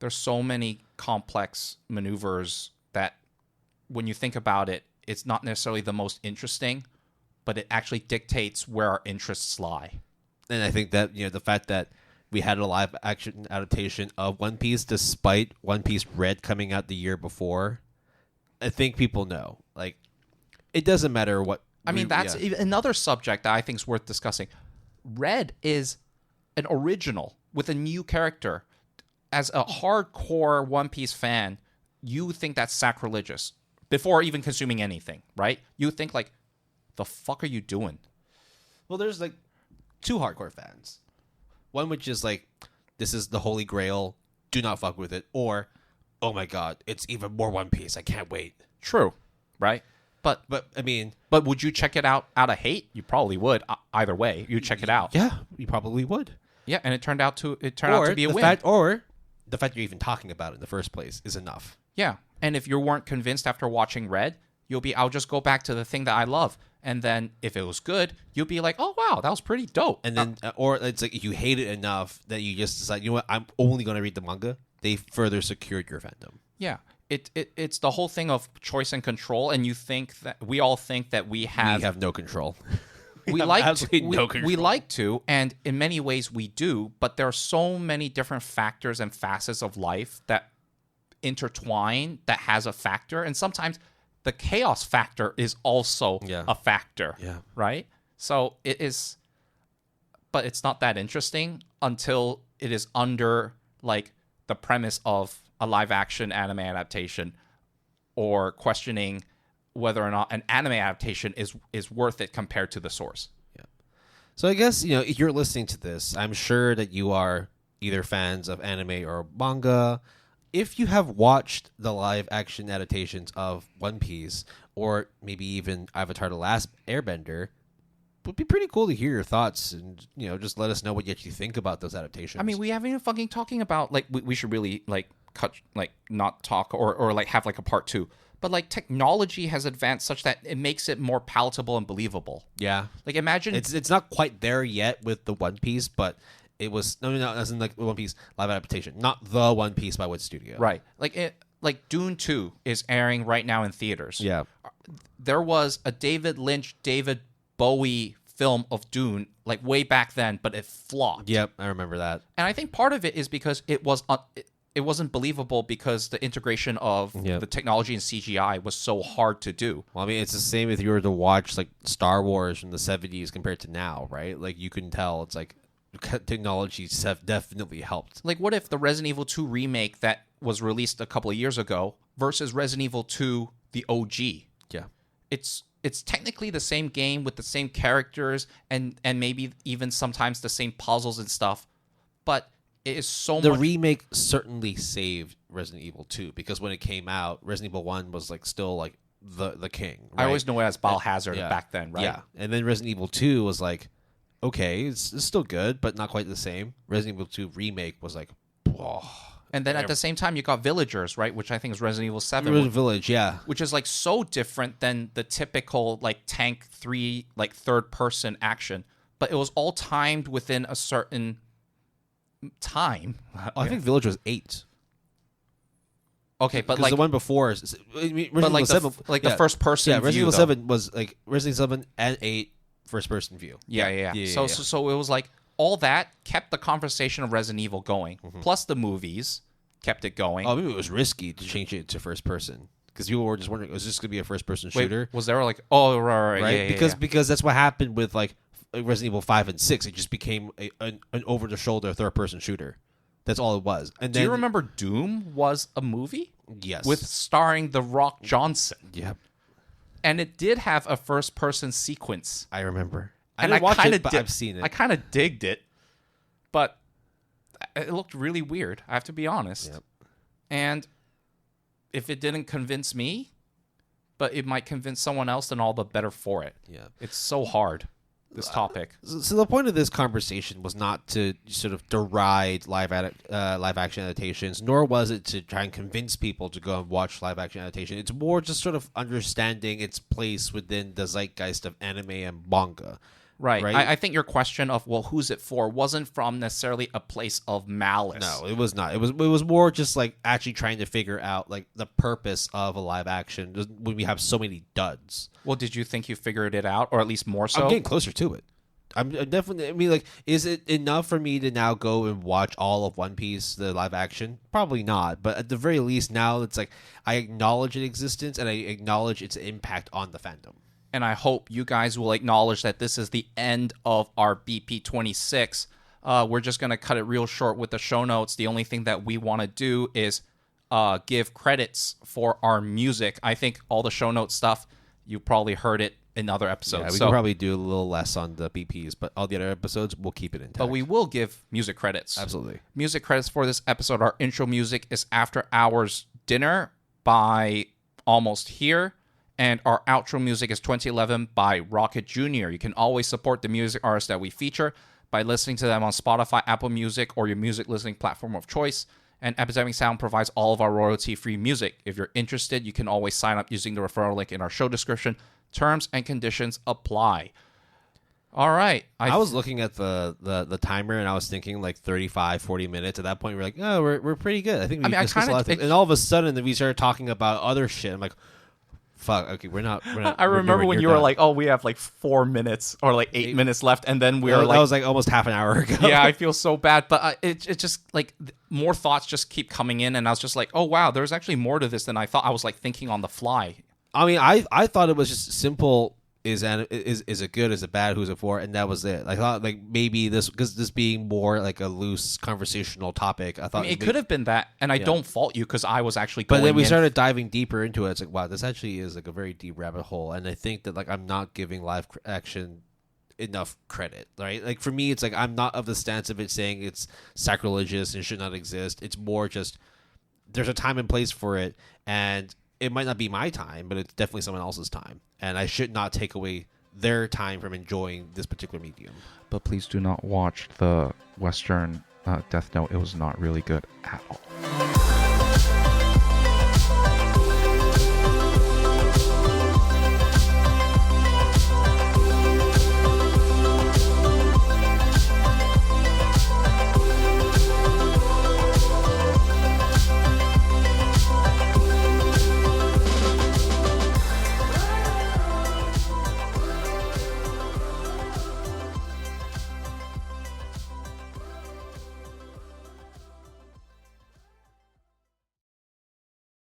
There's so many complex maneuvers that when you think about it, it's not necessarily the most interesting, but it actually dictates where our interests lie. And I think that, the fact that we had a live action adaptation of One Piece despite One Piece Red coming out the year before, I think people know. Like, it doesn't matter what... I mean, that's another subject that I think is worth discussing. Red is an original with a new character. As a hardcore One Piece fan, you think that's sacrilegious before even consuming anything, right? You think like, the fuck are you doing? Well, there's like two hardcore fans. One which is like, this is the holy grail, do not fuck with it. Or, oh my god, it's even more One Piece, I can't wait. True, right? But I mean... But would you check it out of hate? You probably would. Either way, you'd check it out. Yeah, you probably would. Yeah, and it turned out to be a win. Or the fact you're even talking about it in the first place is enough. Yeah, and if you weren't convinced after watching Red, I'll just go back to the thing that I love. And then if it was good, you'll be like, oh, wow, that was pretty dope. And then, or it's like you hate it enough that you just decide, you know what, I'm only going to read the manga. They further secured your fandom. Yeah. It's the whole thing of choice and control. And we all think that we have no control. We like to, and in many ways we do, but there are so many different factors and facets of life that intertwine that has a factor. And sometimes the chaos factor is also a factor, right? So it is, but it's not that interesting until it is under like the premise of a live action anime adaptation, or questioning whether or not an anime adaptation is worth it compared to the source. Yeah. So I guess, if you're listening to this, I'm sure that you are either fans of anime or manga. If you have watched the live action adaptations of One Piece, or maybe even Avatar: The Last Airbender, it would be pretty cool to hear your thoughts and, just let us know what you actually think about those adaptations. I mean, we haven't even fucking talking about, like, we should really, like, cut, like, not talk or like, have, like, a part 2. But, like, technology has advanced such that it makes it more palatable and believable. Yeah. Like, imagine... It's not quite there yet with the One Piece, but... It was as in like One Piece live adaptation, not the One Piece by what studio? Right, like Dune 2 is airing right now in theaters. Yeah, there was a David Lynch, David Bowie film of Dune like way back then, but it flopped. Yep, I remember that. And I think part of it is because it wasn't believable because the integration of the technology and CGI was so hard to do. Well, I mean, it's the same if you were to watch like Star Wars from the 70s compared to now, right? Like you can tell it's like. Technologies have definitely helped. Like, what if the Resident Evil 2 remake that was released a couple of years ago versus Resident Evil 2, the OG? Yeah. It's technically the same game with the same characters and maybe even sometimes the same puzzles and stuff, but it is so the much... remake certainly saved Resident Evil 2 because when it came out, Resident Evil 1 was like still like the king. Right? I always know it as Biohazard back then, right? Yeah. And then Resident Evil 2 was like, okay, it's still good, but not quite the same. Resident Evil 2 remake was like, whoa. And then at the same time, you got Villagers, right? Which I think is Resident Evil 7. Village, yeah. Which is like so different than the typical like tank 3, like third person action. But it was all timed within a certain time. I think Village was 8. Okay, but like the one before, Resident Evil 7, the first person. Yeah, Resident Evil 7 was like Resident Evil 7 and 8. First person view. Yeah. So it was like all that kept the conversation of Resident Evil going. Mm-hmm. Plus the movies kept it going. Oh, maybe it was risky to change it to first person because people were just wondering, was this going to be a first person shooter? Was there like, oh, right? Yeah, because that's what happened with like Resident Evil 5 and 6. It just became an over the shoulder third person shooter. That's all it was. And do you remember Doom was a movie? Yes, with starring The Rock Johnson. Yep. And it did have a first person sequence. I remember. And I didn't watch it, but I've seen it. I kind of digged it, but it looked really weird. I have to be honest. Yep. And if it didn't convince me, but it might convince someone else, then all the better for it. Yeah. It's so hard, this topic. So the point of this conversation was not to sort of deride live action adaptations, nor was it to try and convince people to go and watch live action adaptation. It's more just sort of understanding its place within the zeitgeist of anime and manga. Right. I think your question of, well, who's it for, wasn't from necessarily a place of malice. No, it was not. It was more just like actually trying to figure out like the purpose of a live action when we have so many duds. Well, did you think you figured it out, or at least more so? I'm getting closer to it. I'm definitely. I mean, like, is it enough for me to now go and watch all of One Piece, the live action? Probably not. But at the very least, now it's like I acknowledge its existence and I acknowledge its impact on the fandom. And I hope you guys will acknowledge that this is the end of our BP26. We're just going to cut it real short with the show notes. The only thing that we want to do is give credits for our music. I think all the show note stuff, you probably heard it in other episodes. Yeah, we can probably do a little less on the BPs, but all the other episodes, we'll keep it intact. But we will give music credits. Absolutely. Music credits for this episode. Our intro music is After Hours Dinner by Almost Here. And our outro music is 2011 by Rocket Jr. You can always support the music artists that we feature by listening to them on Spotify, Apple Music, or your music listening platform of choice. And Epidemic Sound provides all of our royalty-free music. If you're interested, you can always sign up using the referral link in our show description. Terms and conditions apply. All right. I was looking at the timer and I was thinking like 35, 40 minutes. At that point, we're like, oh, we're pretty good. I think we discussed a lot of things. And all of a sudden, we started talking about other shit. I'm like, fuck, okay, we're not. I remember when you were like, oh, we have like 4 minutes or like 8 minutes left. And then we were like. That was like almost half an hour ago. Yeah, I feel so bad. But it just like more thoughts just keep coming in. And I was just like, oh, wow, there's actually more to this than I thought. I was like thinking on the fly. I mean, I thought it was just simple. Is it good? Is it bad? Who's it for? And that was it. I thought like maybe this being more like a loose conversational topic. I thought it could have been that, and I don't fault you because I was actually. But then we started diving deeper into it. It's like, wow, this actually is like a very deep rabbit hole, and I think that like I'm not giving live action enough credit, right? Like for me, it's like I'm not of the stance of it saying it's sacrilegious and should not exist. It's more just there's a time and place for it, and it might not be my time, but it's definitely someone else's time. And I should not take away their time from enjoying this particular medium. But please do not watch the Western Death Note. It was not really good at all.